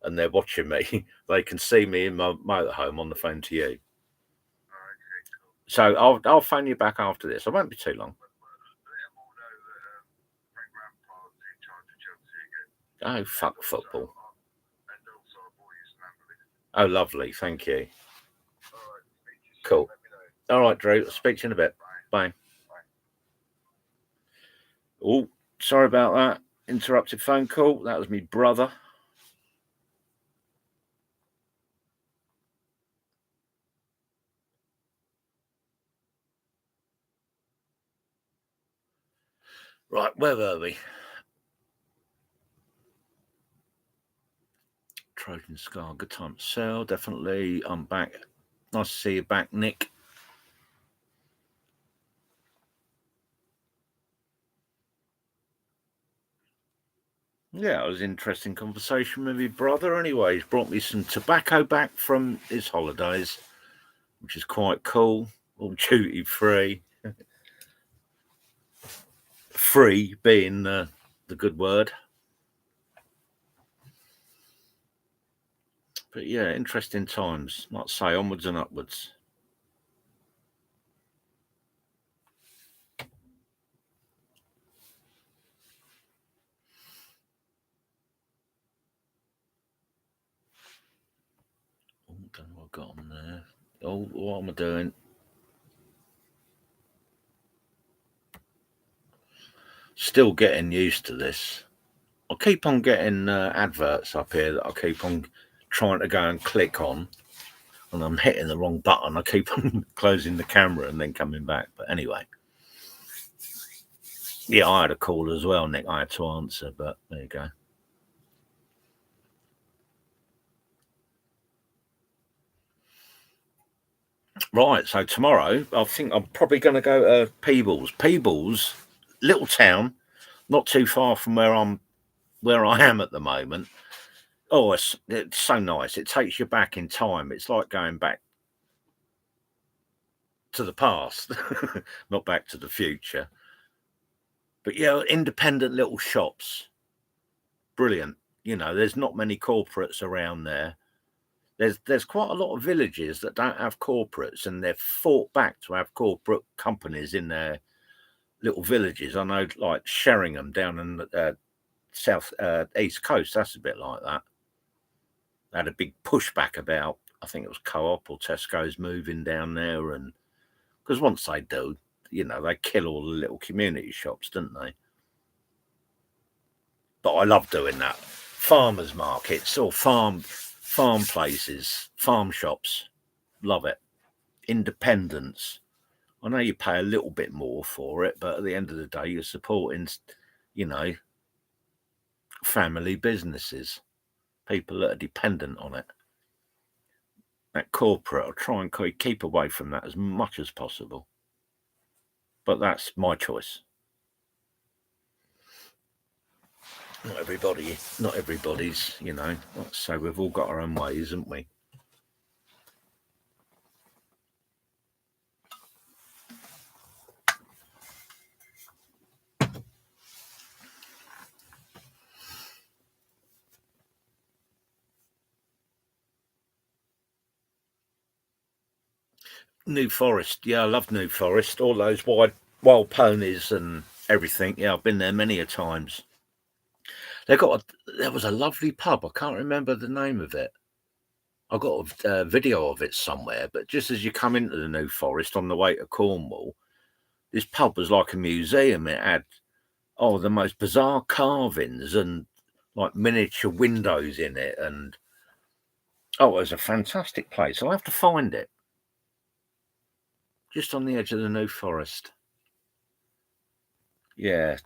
they're watching me. They can see me in my motorhome on the phone to you. Oh, okay, cool. So I'll phone you back after this. I won't be too long. Let them all know that Frank Lampard's in charge of Chelsea again. Oh, fuck football. And also our boys and Oh, lovely. Thank you. All right, speak to you soon. Cool. Let me know. All right, Drew. I'll speak to you in a bit. Bye. Oh, sorry about that. Interrupted phone call. That was me brother. Right, where were we? Trojan Scar, good time to sell. Definitely. I'm back. Nice to see you back, Nick. Yeah, it was an interesting conversation with your brother. Anyway, he's brought me some tobacco back from his holidays, which is quite cool. All duty free. Free being the good word. But yeah, interesting times. Like I say, onwards and upwards. Oh, don't know what I've got on there. Oh, what am I doing? Still getting used to this. I keep on getting adverts up here that I keep on trying to go and click on, and I'm hitting the wrong button. I keep on closing the camera and then coming back. But anyway, yeah, I had a call as well, Nick. I had to answer, but there you go. Right, so tomorrow I think I'm probably going to go to Peebles. Peebles, little town, not too far from where I am at the moment. Oh, it's so nice. It takes you back in time. It's like going back to the past, not back to the future. But yeah, independent little shops, brilliant. You know, there's not many corporates around there. There's quite a lot of villages that don't have corporates, and they've fought back to have corporate companies in their little villages. I know, like Sheringham down in the south east coast. That's a bit like that. They had a big pushback about, I think it was Co-op or Tesco's moving down there, and because once they do, you know, they kill all the little community shops, don't they? But I love doing that. Farmers markets or farm places, farm shops. Love it. Independence. I know you pay a little bit more for it, but at the end of the day, you're supporting, you know, family businesses, people that are dependent on it. That corporate, I'll try and keep away from that as much as possible. But that's my choice. Not everybody's, you know. So we've all got our own ways, haven't we? New Forest. Yeah, I love New Forest. All those wild ponies and everything. Yeah, I've been there many a times. There was a lovely pub. I can't remember the name of it. I got a video of it somewhere. But just as you come into the New Forest on the way to Cornwall, this pub was like a museum. It had the most bizarre carvings and like miniature windows in it, and it was a fantastic place. I'll have to find it. Just on the edge of the New Forest. Yeah,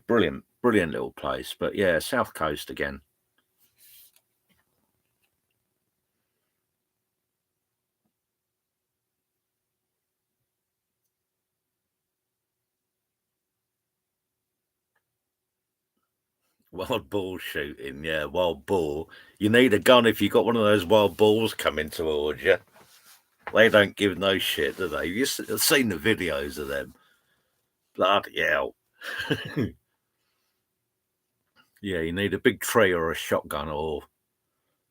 brilliant little place. But yeah, South Coast again. Wild boar shooting, yeah, wild boar. You need a gun if you got one of those wild boars coming towards you. They don't give no shit, do they? You've seen the videos of them. Bloody hell. Yeah, you need a big tree or a shotgun or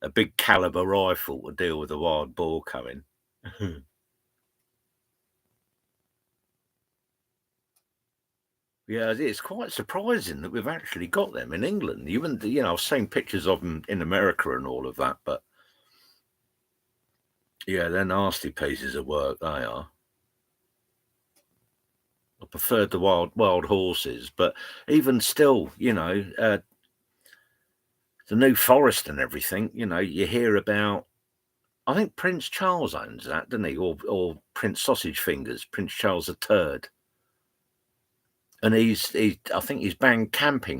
a big caliber rifle to deal with a wild boar coming. Yeah, it's quite surprising that we've actually got them in England. Even, I've seen pictures of them in America and all of that, but yeah, they're nasty pieces of work, they are. I preferred the wild horses, but even still, the New Forest and everything, you hear about. I think Prince Charles owns that, doesn't he? Or Prince Sausage Fingers, Prince Charles III. And I think he's banned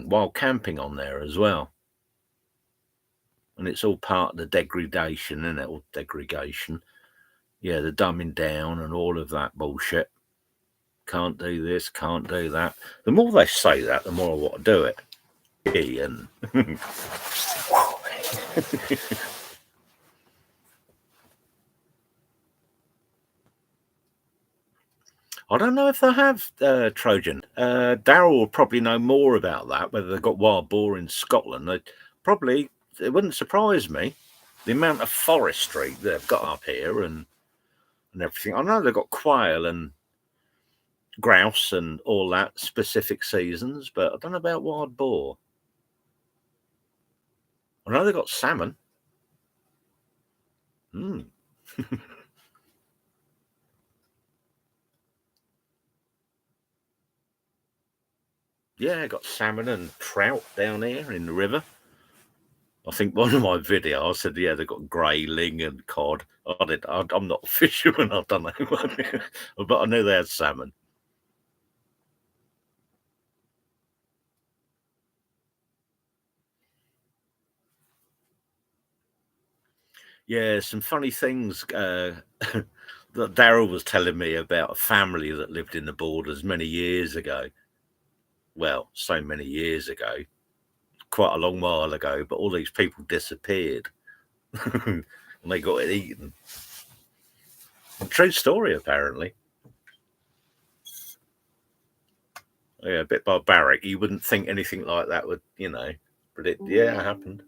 wild camping on there as well. And it's all part of the degradation, isn't it? Or degradation. Yeah, the dumbing down and all of that bullshit. Can't do this, can't do that. The more they say that, the more I want to do it. Ian. I don't know if they have Trojan. Daryl will probably know more about that, whether they've got wild boar in Scotland. It wouldn't surprise me. The amount of forestry they've got up here and everything. I know they've got quail and grouse and all that specific seasons, but I don't know about wild boar. I know they've got salmon. Yeah, got salmon and trout down here in the river. I think one of my videos I said, yeah, they've got grayling and cod. I'm not a fisherman, I don't know. But I knew they had salmon. Yeah, some funny things that Daryl was telling me about a family that lived in the Borders many years ago. Well, so many years ago, quite a long while ago, but all these people disappeared and they got it eaten. True story, apparently. Yeah, a bit barbaric. You wouldn't think anything like that would, but it happened.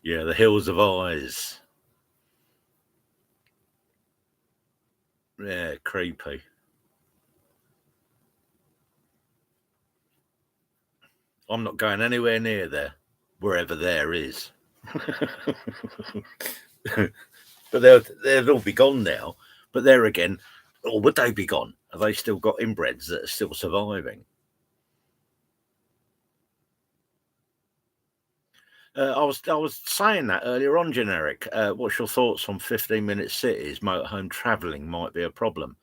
Yeah, the Hills of Eyes. Yeah, creepy. I'm not going anywhere near there, wherever there is. But they'll all be gone now. But there again, or would they be gone? Have they still got inbreds that are still surviving? I was saying that earlier on, generic. What's your thoughts on 15-minute cities? Motorhome travelling might be a problem.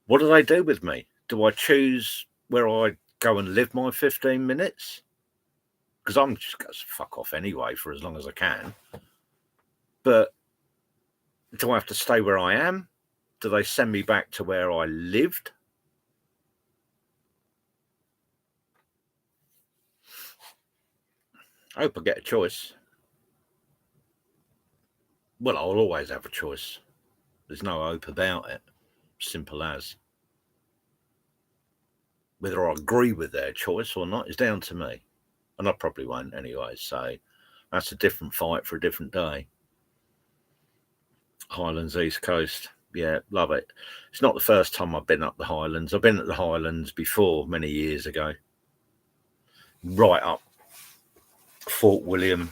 What do they do with me? Do I choose where I go and live my 15 minutes? Because I'm just going to fuck off anyway for as long as I can. But do I have to stay where I am? Do they send me back to where I lived? I hope I get a choice. Well, I'll always have a choice. There's no hope about it. Simple as. Whether I agree with their choice or not is down to me. And I probably won't anyway, so that's a different fight for a different day. Highlands, East Coast. Yeah, love it. It's not the first time I've been up the Highlands. I've been at the Highlands before, many years ago. Right up Fort William,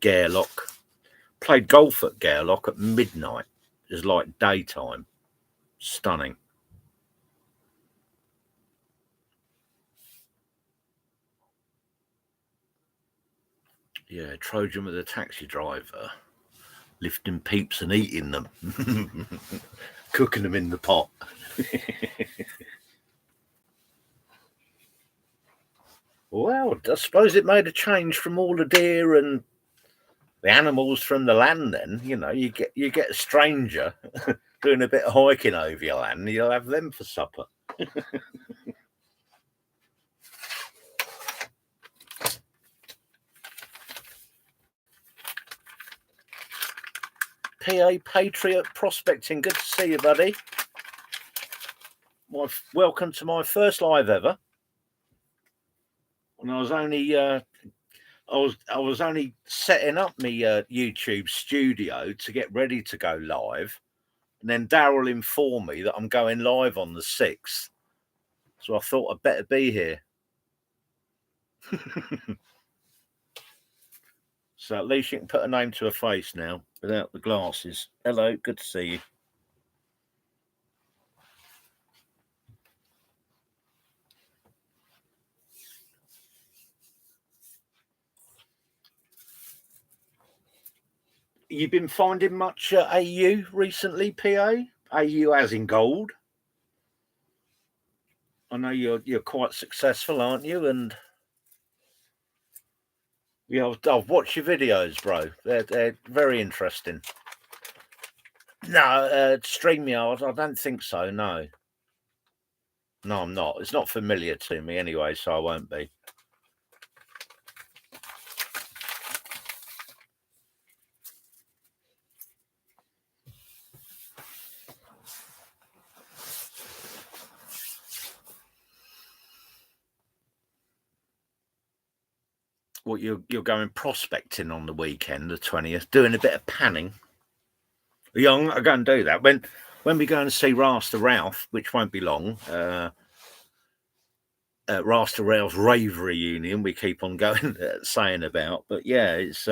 Gairloch. Played golf at Gairloch at midnight. It was like daytime. Stunning. Yeah, Trojan with a taxi driver, lifting peeps and eating them, cooking them in the pot. Well, I suppose it made a change from all the deer and the animals from the land. Then you get a stranger doing a bit of hiking over your land, and you'll have them for supper. PA Patriot Prospecting, good to see you, buddy. Welcome to my first live ever. And I was only I was only setting up my YouTube studio to get ready to go live, and then Daryl informed me that I'm going live on the 6th, so I thought I'd better be here. So at least you can put a name to a face now without the glasses. Hello, good to see you. You've been finding much AU recently, PA? AU as in gold? I know you're quite successful, aren't you? And yeah, I've watched your videos, bro. They're very interesting. No, StreamYard, I don't think so. No, I'm not. It's not familiar to me anyway, so I won't be. What, you're going prospecting on the weekend, the 20th, doing a bit of panning? Yeah, I'm going to do that when we go and see Rasta Ralph, which won't be long. Rasta Ralph's rave reunion, we keep on going saying about, but yeah, it's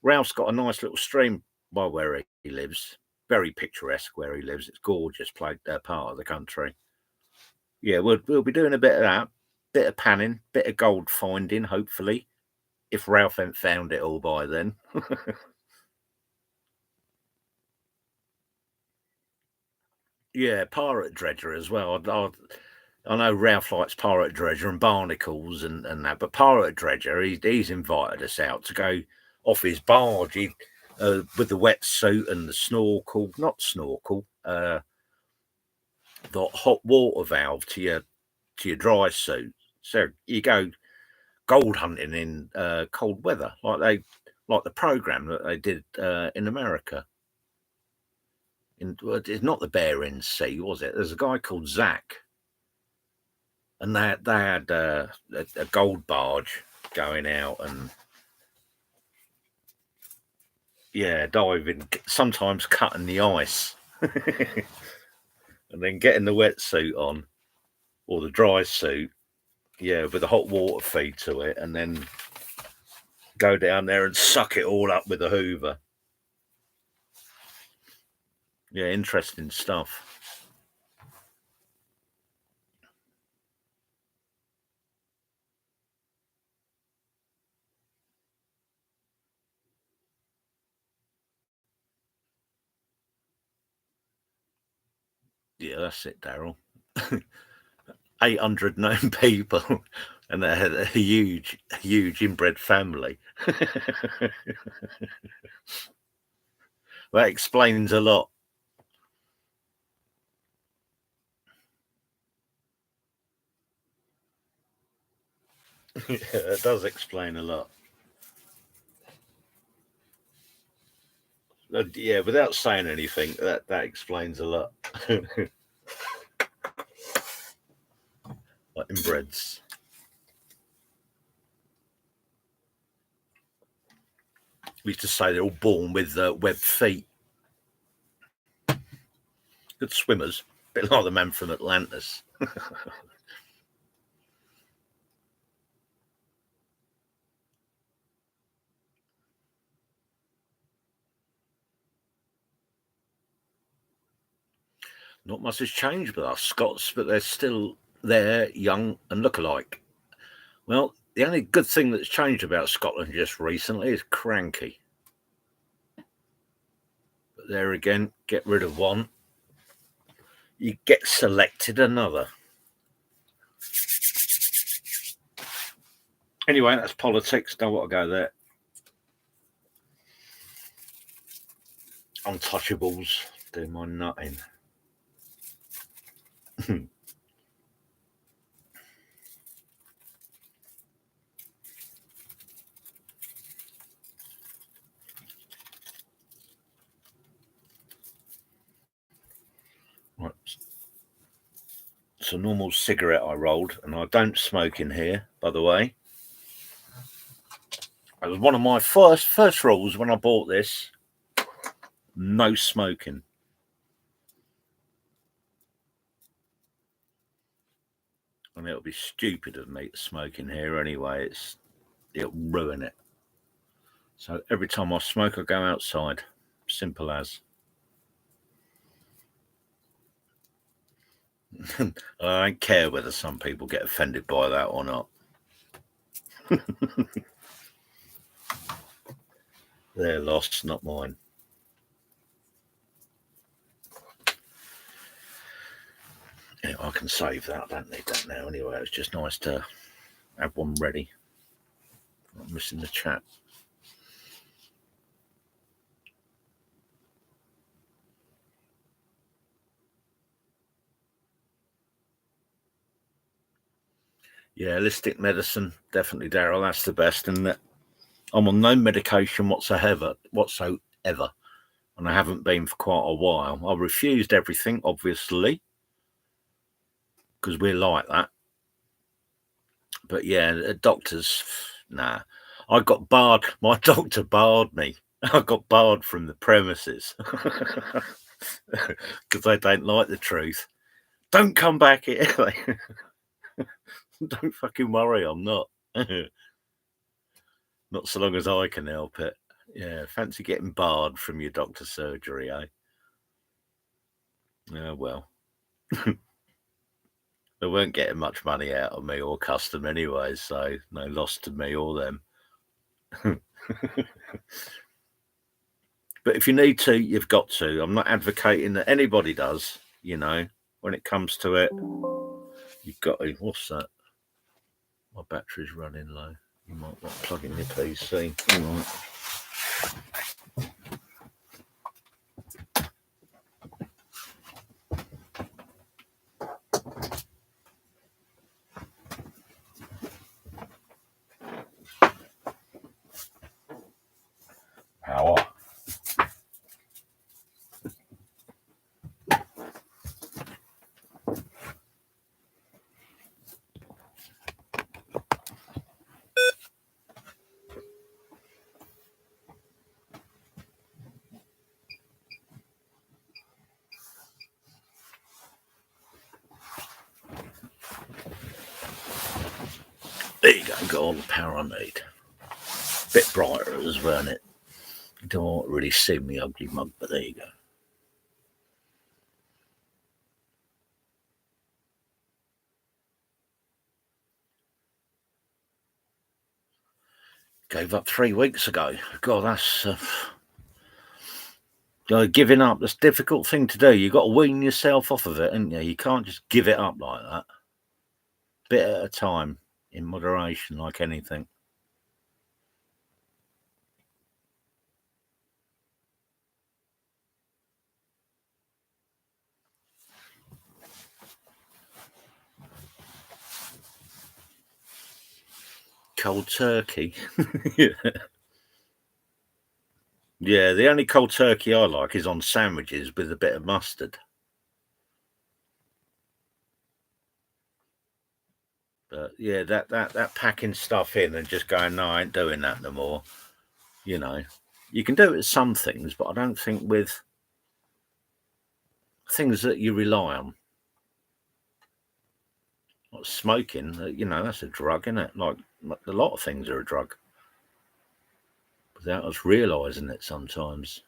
Ralph's got a nice little stream by where he lives. Very picturesque where he lives. It's gorgeous part of the country. Yeah, we'll be doing a bit of that, bit of panning, bit of gold finding, hopefully, if Ralph ain't found it all by then. Yeah, pirate dredger as well. I know Ralph likes pirate dredger and barnacles and that, but pirate dredger, he's invited us out to go off his barge with the wetsuit and the snorkel, not snorkel, the hot water valve to your dry suit. So you go gold hunting in cold weather, like the program that they did in America. It's not the Bering Sea, was it? There's a guy called Zach, and they had a gold barge going out and diving, sometimes cutting the ice, and then getting the wetsuit on or the dry suit, with a hot water feed to it, and then go down there and suck it all up with a hoover. Yeah, interesting stuff. Yeah, that's it, Daryl. 800 known people, and they had a huge inbred family. That explains a lot. Yeah, it does explain a lot. Yeah, without saying anything, that explains a lot. inbreds. We used to say they're all born with webbed feet. Good swimmers, a bit like the man from Atlantis. Not much has changed with us Scots, but they're still there, young and look alike. Well, the only good thing that's changed about Scotland just recently is Cranky. But there again, get rid of one, you get selected another. Anyway, that's politics. Don't want to go there. Untouchables, do my nutting. Right. It's a normal cigarette I rolled, and I don't smoke in here, by the way. It was one of my first rules when I bought this. No smoking. And it'll be stupid of me to smoke in here anyway. It'll ruin it. So every time I smoke, I go outside. Simple as. I don't care whether some people get offended by that or not. Their loss, not mine. Yeah, I can save that. I don't need that now anyway. It's just nice to have one ready. I'm missing the chat. Yeah, holistic medicine, definitely, Daryl. That's the best. And I'm on no medication whatsoever. And I haven't been for quite a while. I refused everything, obviously, because we're like that. But yeah, doctors, nah. I got barred. My doctor barred me. I got barred from the premises because they don't like the truth. Don't come back here. Don't fucking worry, I'm not. Not so long as I can help it. Yeah, fancy getting barred from your doctor's surgery, eh? Yeah, well. They weren't getting much money out of me or custom anyway, so no loss to me or them. But if you need to, you've got to. I'm not advocating that anybody does, you know. When it comes to it, you've got to. What's that? My battery's running low. You might want to plug in your PC. All right. Power. There you go, got all the power I need. Bit brighter as well, isn't it? You don't really see me ugly mug, but there you go. Gave up 3 weeks ago. God, that's giving up. That's a difficult thing to do. You've got to wean yourself off of it, haven't you? You can't just give it up like that. Bit at a time, in moderation, like anything. Cold turkey. Yeah, the only cold turkey I like is on sandwiches with a bit of mustard. But yeah, that packing stuff in and just going, no, I ain't doing that no more. You know, you can do it with some things, but I don't think with things that you rely on. Like smoking, you know, that's a drug, isn't it? Like a lot of things are a drug without us realising it sometimes.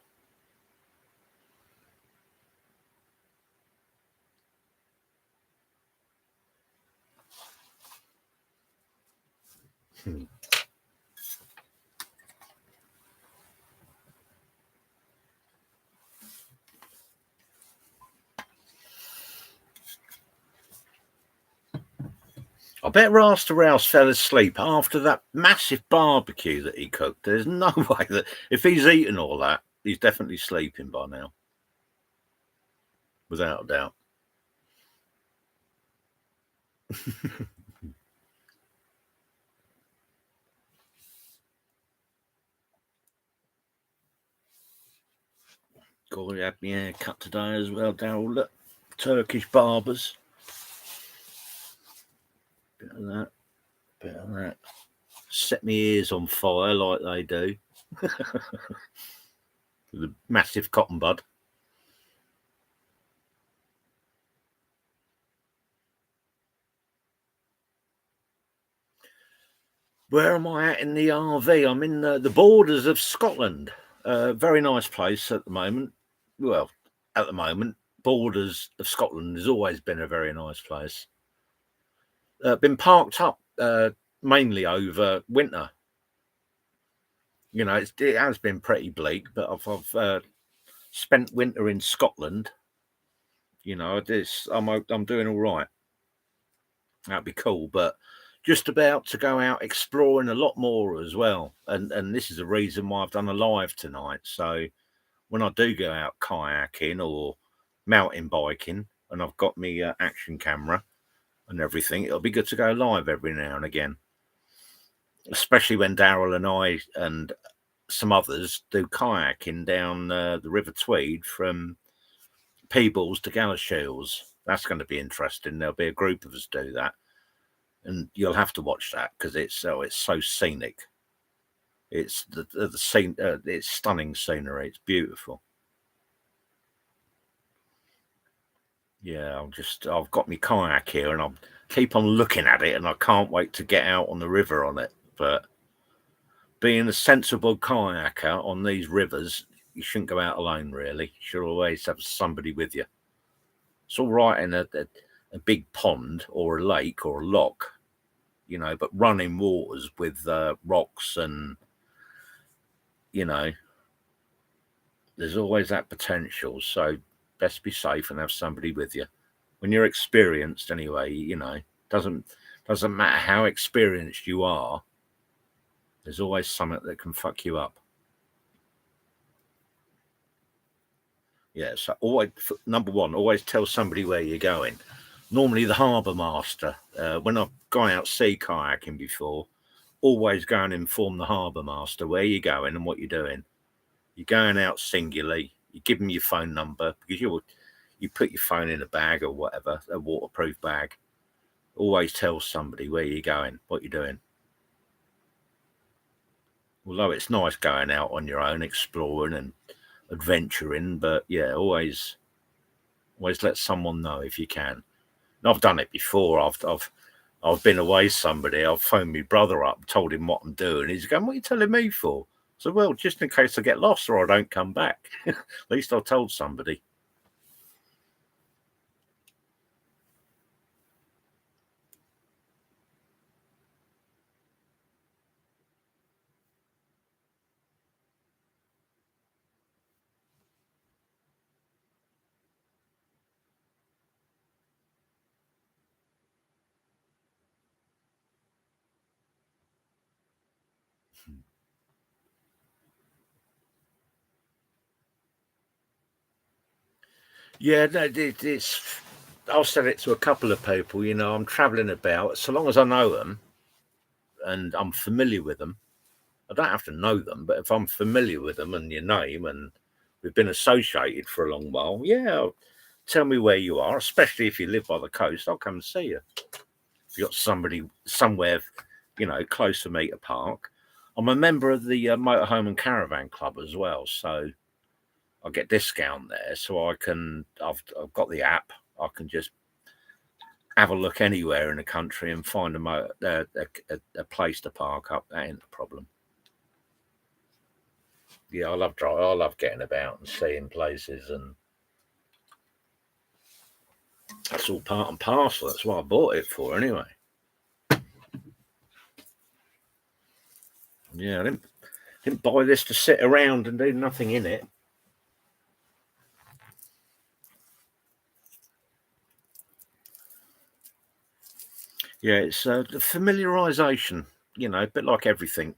I bet Rasta Rouse fell asleep after that massive barbecue that he cooked. There's no way that if he's eaten all that, he's definitely sleeping by now. Without a doubt. Corey had my hair cut today as well, Daryl. Look, Turkish barbers. Bit of that, bit of that. Set my ears on fire like they do. The massive cotton bud. Where am I at in the RV? I'm in the borders of Scotland. Very nice place at the moment. Well, at the moment, borders of Scotland has always been a very nice place. Been parked up mainly over winter. You know, it has been pretty bleak, but I've spent winter in Scotland. You know, I'm doing all right. That'd be cool, but just about to go out exploring a lot more as well. And this is the reason why I've done a live tonight. So when I do go out kayaking or mountain biking, and I've got my action camera and everything, it'll be good to go live every now and again. Especially when Daryl and I and some others do kayaking down the River Tweed from Peebles to Galashiels. That's going to be interesting. There'll be a group of us do that, and you'll have to watch that because it's so scenic. It's the scene. It's stunning scenery. It's beautiful. Yeah, I've got my kayak here, and I keep on looking at it, and I can't wait to get out on the river on it. But being a sensible kayaker on these rivers, you shouldn't go out alone, really. You should always have somebody with you. It's all right in a big pond or a lake or a loch, you know, but running waters with rocks and, you know, there's always that potential. So best be safe and have somebody with you. When you're experienced anyway, you know, doesn't matter how experienced you are, there's always something that can fuck you up. Yeah, so always, number one, always tell somebody where you're going. Normally the harbour master, when I've gone out sea kayaking before, always go and inform the harbour master where you're going and what you're doing. You're going out singularly, you give them your phone number because you put your phone in a bag or whatever, a waterproof bag. Always tell somebody where you're going, what you're doing. Although it's nice going out on your own, exploring and adventuring, but yeah, always let someone know if you can. And I've done it before. I've been away somebody. I've phoned my brother up, told him what I'm doing. He's going, "What are you telling me for?" So, well, just in case I get lost or I don't come back. At least I told somebody. Yeah, no, it's. I've said it to a couple of people. You know, I'm travelling about. So long as I know them and I'm familiar with them, I don't have to know them, but if I'm familiar with them and your name and we've been associated for a long while, yeah, tell me where you are, especially if you live by the coast. I'll come and see you. If you've got somebody somewhere, close to me to park. I'm a member of the Motorhome and Caravan Club as well, so I get discount there. So I've got the app. I can just have a look anywhere in the country and find a place to park up. That ain't a problem. Yeah, I love driving. I love getting about and seeing places, and that's all part and parcel. That's what I bought it for, anyway. Yeah, I didn't buy this to sit around and do nothing in it. Yeah, it's the familiarisation, a bit like everything.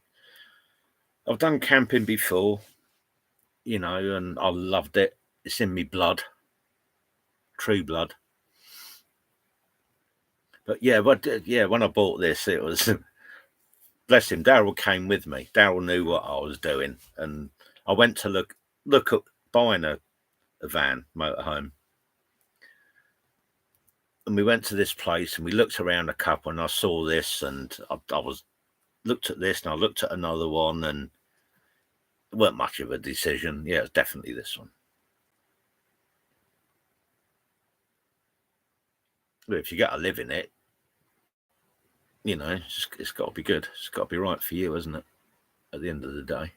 I've done camping before, and I loved it. It's in me blood, true blood. But yeah, when I bought this, it was, bless him, Daryl came with me. Daryl knew what I was doing, and I went to look at buying a van, motorhome. And we went to this place and we looked around a couple, and I saw this, and I looked at this and I looked at another one, and it weren't much of a decision. Yeah, it's definitely this one. But if you got to live in it, it's got to be good. It's got to be right for you, isn't it? At the end of the day.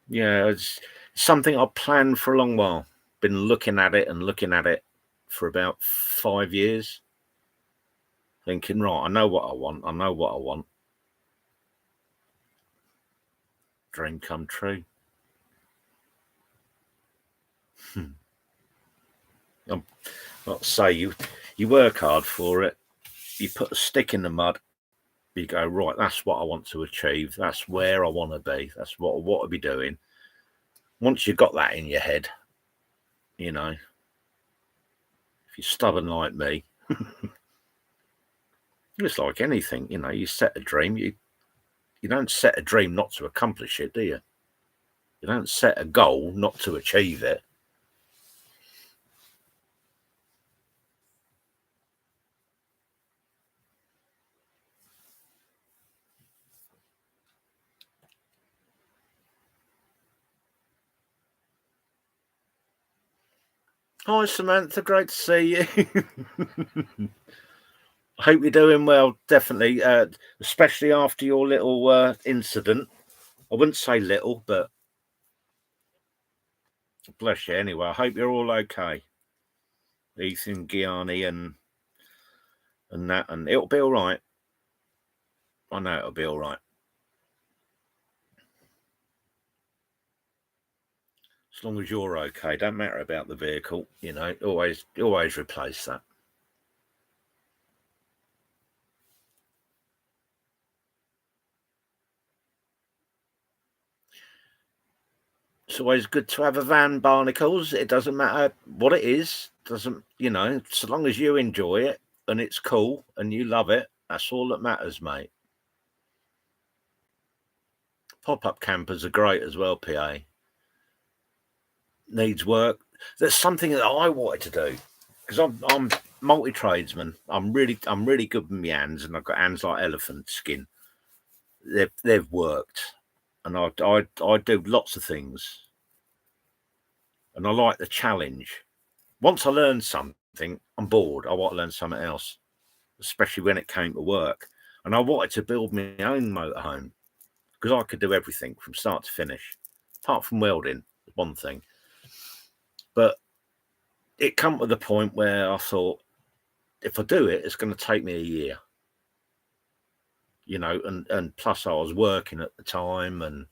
Yeah, it's something I've planned for a long while. Been looking at it for about 5 years. Thinking, right, I know what I want. Dream come true. I'll say you work hard for it. You put a stick in the mud. You go, right, that's what I want to achieve. That's where I want to be. That's what I want to be doing. Once you've got that in your head, if you're stubborn like me, it's like anything, you set a dream. You don't set a dream not to accomplish it, do you? You don't set a goal not to achieve it. Hi, Samantha. Great to see you. I hope you're doing well, definitely, especially after your little incident. I wouldn't say little, but bless you anyway. I hope you're all okay. Ethan, Gianni, and that, and it'll be all right. I know it'll be all right. As long as you're okay, don't matter about the vehicle, always replace that. It's always good to have a van, Barnacles. It doesn't matter what it is. Doesn't, so long as you enjoy it and it's cool and you love it, that's all that matters, mate. Pop-up campers are great as well, PA. Needs work. There's something that I wanted to do because I'm multi-tradesman. I'm really good with my hands, and I've got hands like elephant skin. They've worked, and I do lots of things, and I like the challenge. Once I learn something, I'm bored. I want to learn something else, especially when it came to work. And I wanted to build my own motorhome because I could do everything from start to finish, apart from welding, one thing. But it come to the point where I thought, if I do it, it's going to take me a year. And plus I was working at the time, and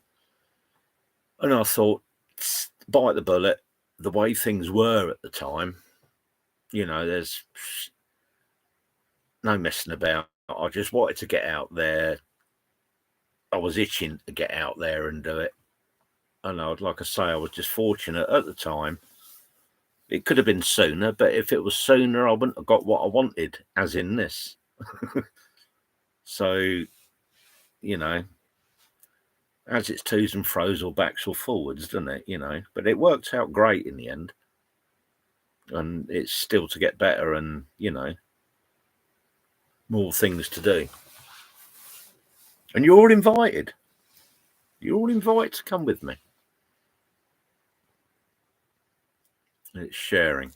I thought, bite the bullet. The way things were at the time, there's no messing about. I just wanted to get out there. I was itching to get out there and do it. And like I say, I was just fortunate at the time. It could have been sooner, but if it was sooner, I wouldn't have got what I wanted, as in this. So, as it's twos and fro's or backs or forwards, doesn't it? But it worked out great in the end. And it's still to get better, and, more things to do. And you're all invited. You're all invited to come with me. It's sharing.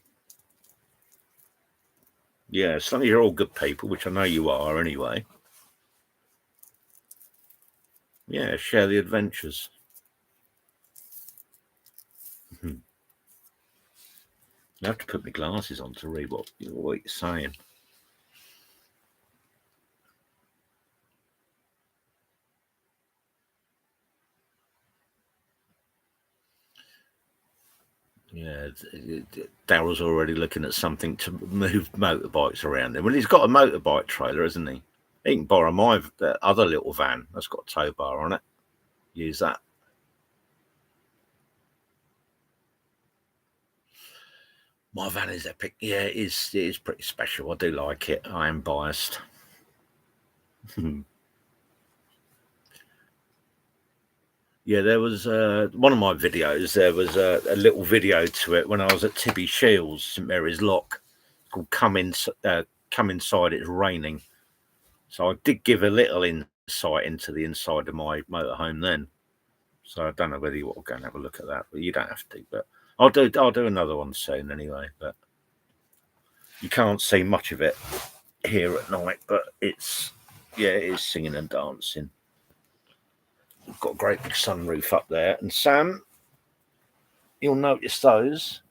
Yeah, as long as you're all good people, which I know you are anyway. Yeah, share the adventures. You have to put my glasses on to read what you're saying. Yeah, Daryl's already looking at something to move motorbikes around him. Well, he's got a motorbike trailer, hasn't he? He can borrow my other little van that's got a tow bar on it. Use that. My van is epic. Yeah, it is pretty special. I do like it. I am biased. Yeah, there was one of my videos. There was a little video to it when I was at Tibby Shields, St Mary's Lock, called "Come Inside." It's raining. So I did give a little insight into the inside of my motorhome then. So I don't know whether you want to go and have a look at that, but you don't have to. But I'll do another one soon anyway. But you can't see much of it here at night. But it is singing and dancing. We've got a great big sunroof up there, and Sam, you'll notice those.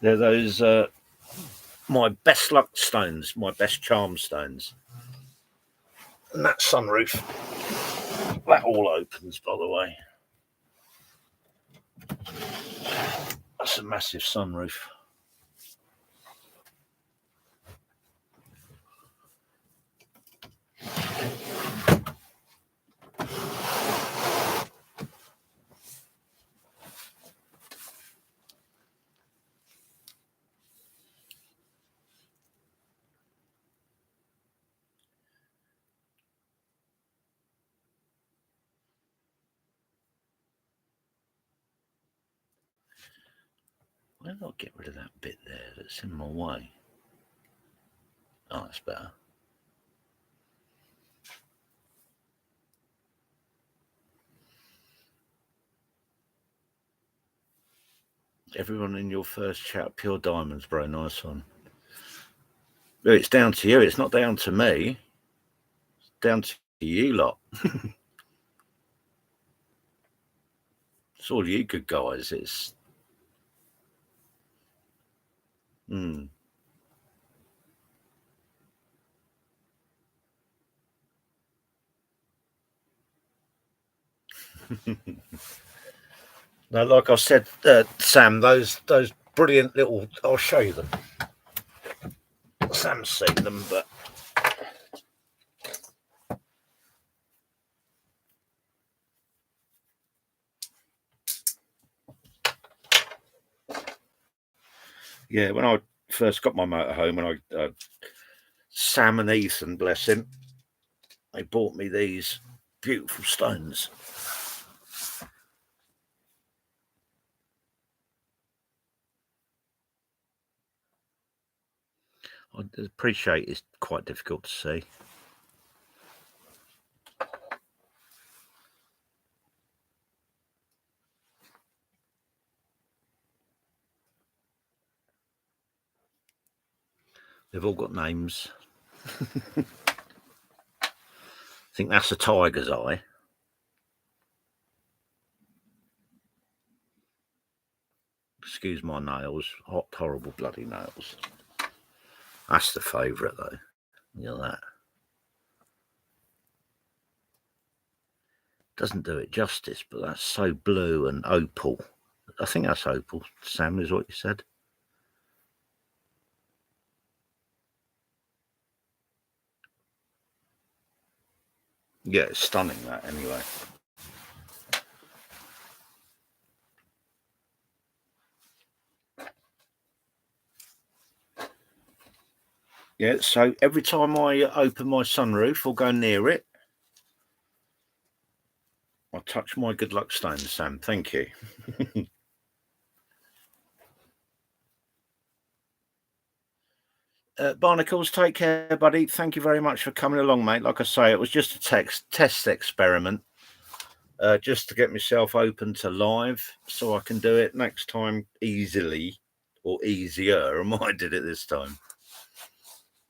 They're those my best luck stones, my best charm stones. And that sunroof, that all opens, by the way. That's a massive sunroof. Why did I get rid of that bit there that's in my way? Oh, that's better. Everyone in your first chat, Pure Diamonds, bro. Nice one. Well, it's down to you. It's not down to me. It's down to you lot. It's all you good guys. It's... No, like I said, Sam, those brilliant little... I'll show you them. Sam's seen them, but... Yeah, when I first got my motorhome, and Sam and Ethan, bless him, they bought me these beautiful stones. I appreciate it's quite difficult to see. They've all got names. I think that's a tiger's eye. Excuse my nails. Hot, horrible bloody nails. That's the favourite, though. Look at that. Doesn't do it justice, but that's so blue and opal. I think that's opal, Sam, is what you said. Yeah, it's stunning, that, anyway. Yeah, so every time I open my sunroof or go near it, I touch my good luck stone, Sam. Thank you. Barnacles, take care, buddy. Thank you very much for coming along, mate. Like I say, it was just a test experiment, just to get myself open to live, so I can do it next time easily or easier. And I did it this time.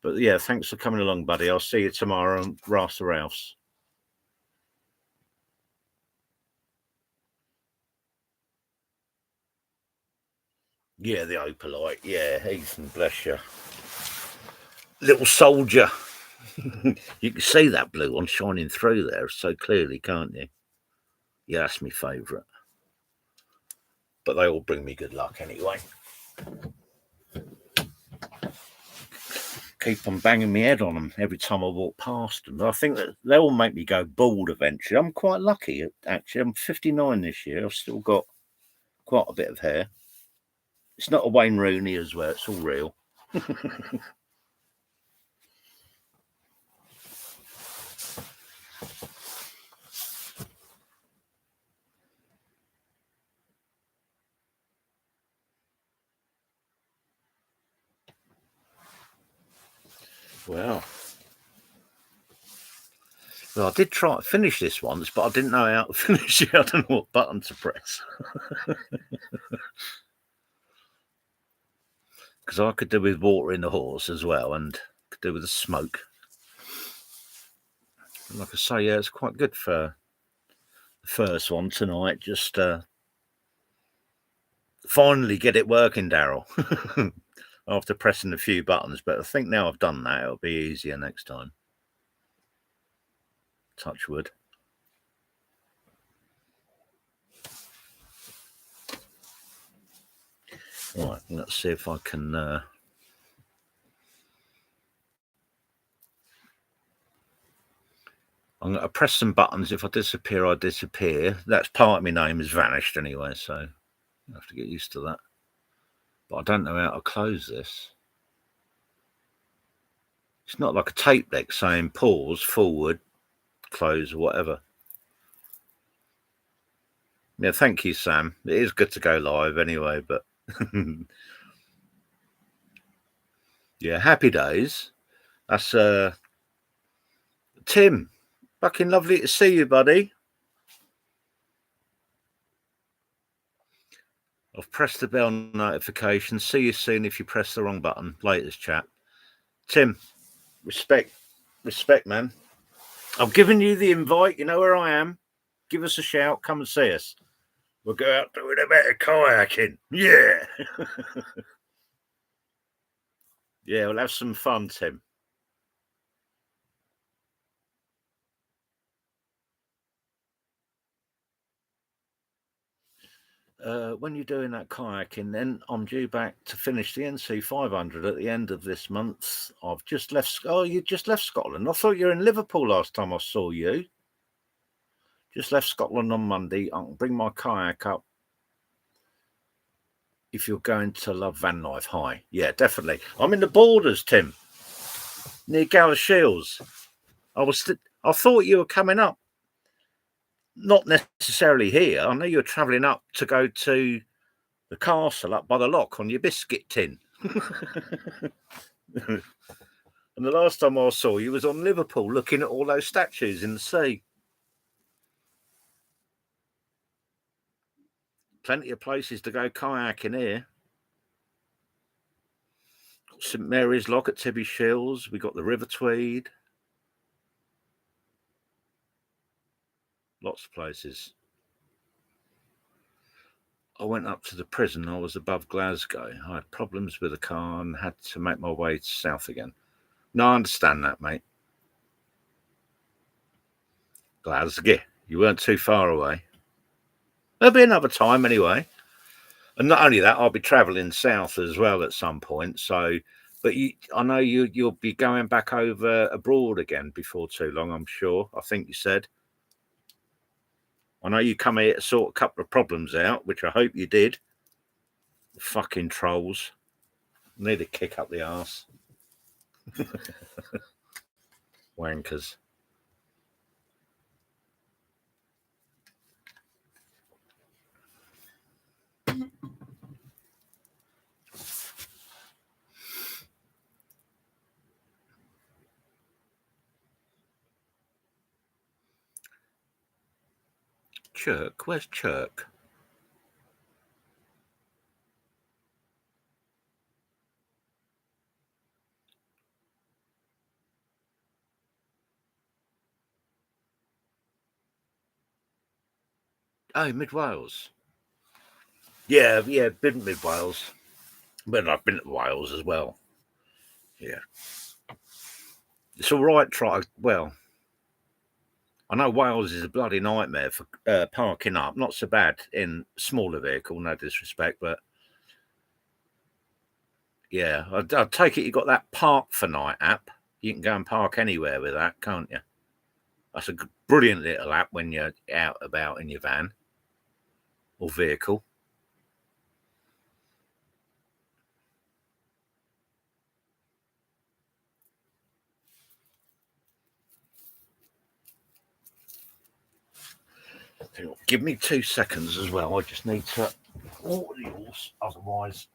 But yeah, thanks for coming along, buddy. I'll see you tomorrow on Rasta Ralph's. Yeah, the opalite. Yeah, Ethan, bless you. Little soldier. You can see that blue one shining through there so clearly, can't you? Yeah, that's my favourite. But they all bring me good luck anyway. Keep on banging my head on them every time I walk past them. I think that they all make me go bald eventually. I'm quite lucky, actually. I'm 59 this year. I've still got quite a bit of hair. It's not a Wayne Rooney as well. It's all real. Well, I did try to finish this once, but I didn't know how to finish it. I don't know what button to press. Because I could do with watering the horse as well, and could do with the smoke. And like I say, yeah, it's quite good for the first one tonight. Just finally get it working, Daryl. After pressing a few buttons, but I think now I've done that, it'll be easier next time. Touch wood. Right, let's see if I can. I'm going to press some buttons. If I disappear, I disappear. That's part of my name has vanished anyway, so I have to get used to that. But I don't know how to close this. It's not like a tape deck saying pause, forward, close, or whatever. Yeah, thank you, Sam. It is good to go live anyway, but yeah, happy days. That's Tim. Fucking lovely to see you, buddy. I've pressed the bell notification. See you soon if you press the wrong button. Latest chat. Tim, respect, man. I've given you the invite. You know where I am. Give us a shout. Come and see us. We'll go out doing a bit of kayaking. Yeah. Yeah, we'll have some fun, Tim. When you're doing that kayaking, then I'm due back to finish the NC 500 at the end of this month. I've just left. Oh, you just left Scotland. I thought you were in Liverpool last time I saw you. Just left Scotland on Monday. I can bring my kayak up if you're going to Love Van Life. Hi. Yeah, definitely. I'm in the Borders, Tim, near Galashiels. I thought you were coming up. Not necessarily here. I know you're travelling up to go to the castle up by the lock on your biscuit tin. And the last time I saw you was on Liverpool looking at all those statues in the sea. Plenty of places to go kayaking here. St Mary's Lock at Tibby Shields. We got the River Tweed. Lots of places. I went up to the prison. I was above Glasgow. I had problems with the car and had to make my way south again. No, I understand that, mate. Glasgow. You weren't too far away. There'll be another time anyway. And not only that, I'll be travelling south as well at some point. So, but I know you'll be going back over abroad again before too long, I'm sure. I think you said. I know you come here to sort a couple of problems out, which I hope you did. Fucking trolls. Need a kick up the arse. Wankers. Chirk? Where's Chirk? Oh, Mid Wales. Yeah, been Mid Wales. But I've been to Wales as well. Yeah. It's all right, well, I know Wales is a bloody nightmare for parking up. Not so bad in smaller vehicle, no disrespect, but yeah, I take it you got that Park for Night app. You can go and park anywhere with that, can't you? That's a brilliant little app when you're out about in your van or vehicle. Give me 2 seconds as well. I just need to water the horse, otherwise.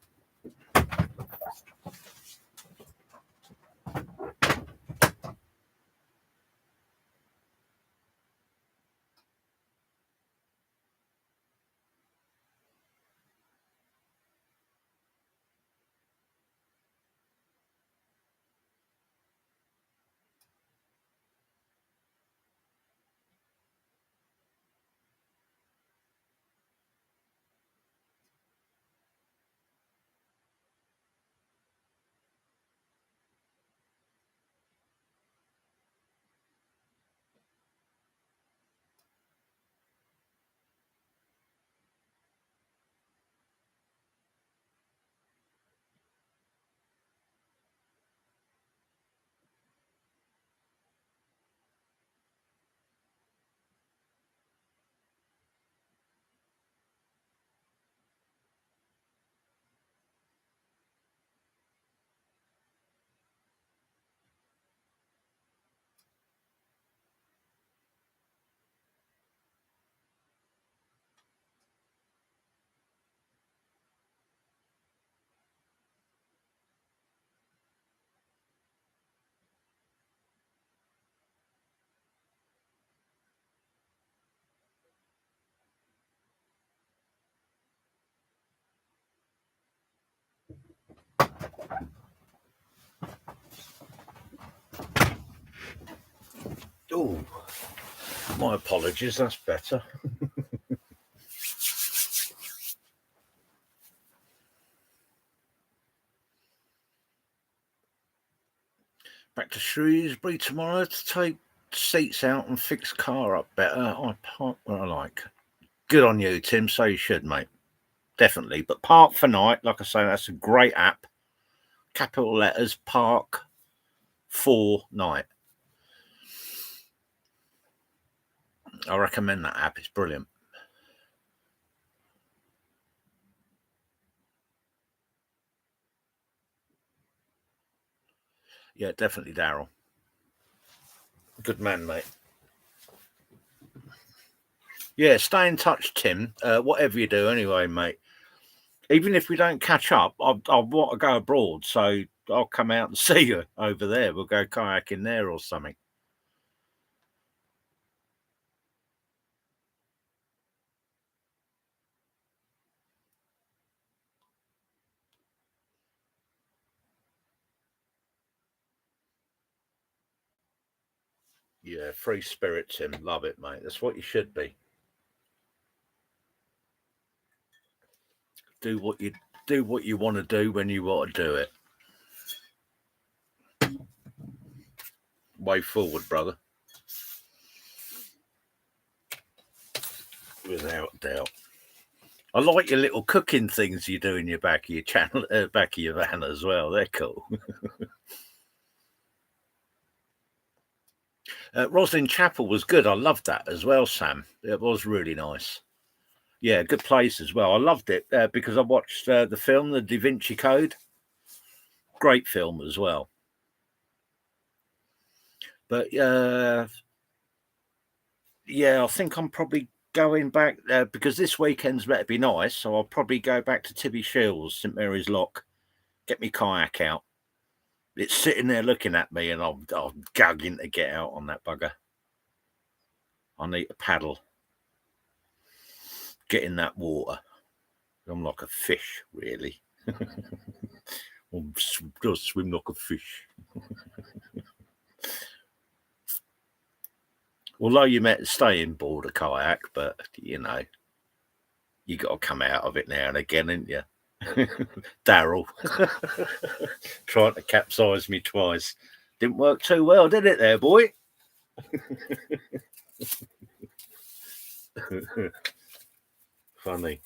Oh, my apologies. That's better. Back to Shrewsbury tomorrow to take seats out and fix car up better. I park where I like. Good on you, Tim. So you should, mate. Definitely. But Park for Night, like I say, that's a great app. Capital letters, Park for Night. I recommend that app. It's brilliant. Yeah, definitely, Daryl. Good man, mate. Yeah, stay in touch, Tim. Whatever you do, anyway, mate. Even if we don't catch up, I want to go abroad, so I'll come out and see you over there. We'll go kayaking there or something. Yeah, free spirit, Tim. Love it, mate. That's what you should be. Do what you want to do when you want to do it. Way forward, brother. Without doubt. I like your little cooking things you do in your back of your channel, back of your van as well. They're cool. Roslyn Chapel was good. I loved that as well, Sam. It was really nice. Yeah, good place as well. I loved it because I watched the film, The Da Vinci Code. Great film as well. But yeah, I think I'm probably going back because this weekend's better be nice. So I'll probably go back to Tibby Shields, St Mary's Lock, get me kayak out. It's sitting there looking at me, and I'm gagging to get out on that bugger. I need a paddle. get in that water. I'm like a fish, really. I'm just swim like a fish. Although you might stay in board a kayak, but you know, you got to come out of it now and again, ain't you? Daryl trying to capsize me twice. Didn't work too well, did it there, boy? Funny.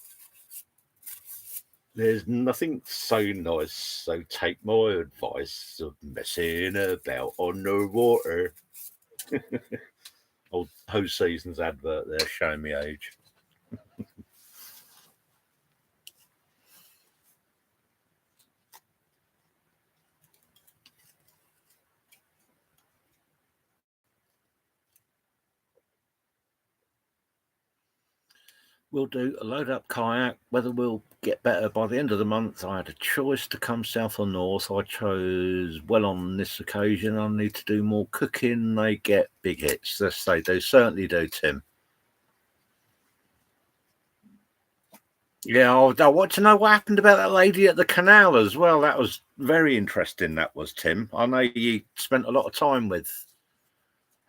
There's nothing so nice, so take my advice of messing about on the water. Old Ho Seasons advert there, showing me age. We'll do a load up kayak. Whether we'll get better by the end of the month, I had a choice to come south or north. I chose well on this occasion. I need to do more cooking. They get big hits. Yes, they do. Certainly do, Tim. Yeah, I want to know what happened about that lady at the canal as well. That was very interesting. That was, Tim. I know you spent a lot of time with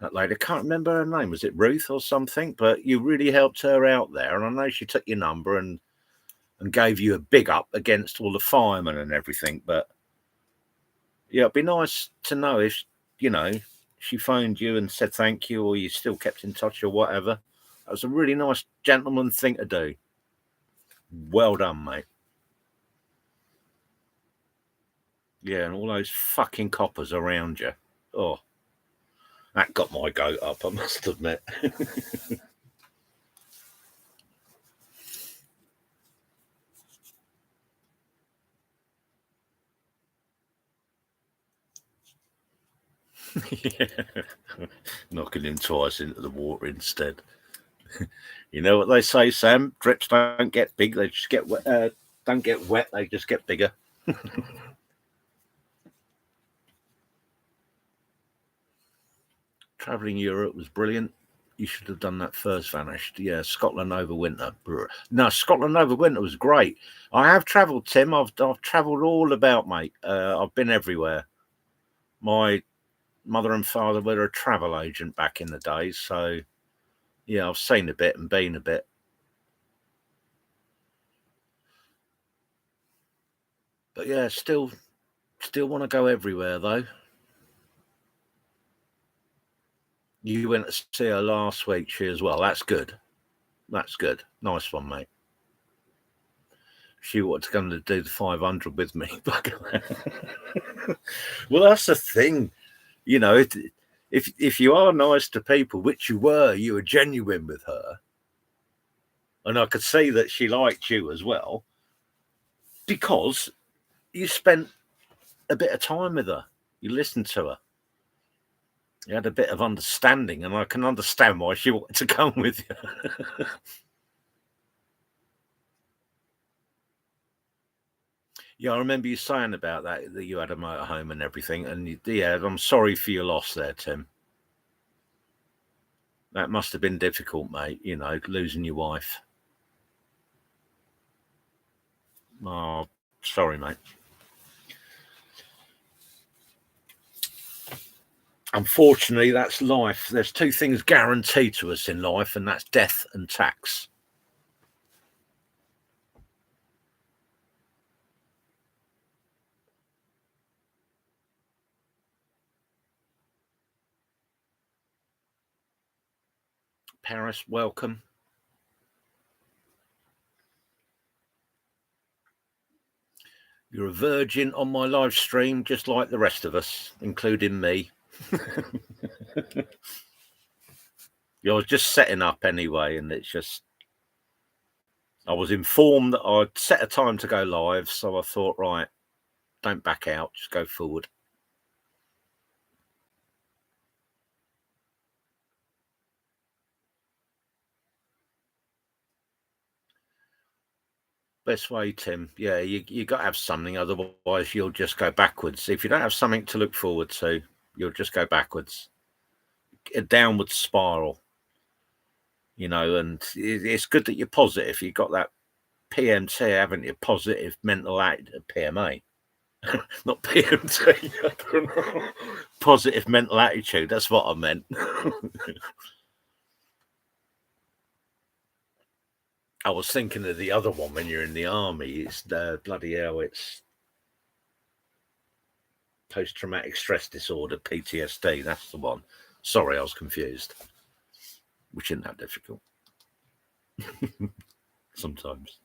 that lady. I can't remember her name. Was it Ruth or something? But you really helped her out there. And I know she took your number and gave you a big up against all the firemen and everything. But yeah, it'd be nice to know if, you know, she phoned you and said thank you, or you still kept in touch or whatever. That was a really nice gentleman thing to do. Well done, mate. Yeah, and all those fucking coppers around you. Oh, that got my goat up, I must admit. Yeah. Knocking him twice into the water instead. You know what they say, Sam? Drips don't get big; they just get wet. Don't get wet; they just get bigger. Traveling Europe was brilliant. You should have done that first, Vanished. Yeah, Scotland over winter. No, Scotland over winter was great. I have travelled, Tim. I've travelled all about, mate. I've been everywhere. My mother and father were a travel agent back in the days, so yeah, I've seen a bit and been a bit. But yeah, still want to go everywhere though. You went to see her last week, she as well. That's good. That's good. Nice one, mate. She wanted to come to do the 500 with me. Well, that's the thing. You know, if you are nice to people, which you were genuine with her. And I could see that she liked you as well, because you spent a bit of time with her. You listened to her. You had a bit of understanding, and I can understand why she wanted to come with you. Yeah, I remember you saying about that you had a motorhome and everything. And yeah, I'm sorry for your loss there, Tim. That must have been difficult, mate, you know, losing your wife. Oh, sorry, mate. Unfortunately, that's life. There's two things guaranteed to us in life, and that's death and tax. Paris, welcome. You're a virgin on my live stream, just like the rest of us, including me. I was just setting up anyway, and it's just, I was informed that I'd set a time to go live, so I thought, right, don't back out, just go forward. Best way, Tim. Yeah, you got to have something, otherwise you'll just go backwards. If you don't have something to look forward to, you'll just go backwards. A downward spiral. you know, and it's good that you're positive. You've got that PMT, haven't you? Positive mental attitude, PMA, not PMT. Positive mental attitude. That's what I meant. I was thinking of the other one when you're in the army. It's the bloody hell. It's post-traumatic stress disorder, PTSD. That's the one. Sorry, I was confused. Which isn't that difficult. Sometimes.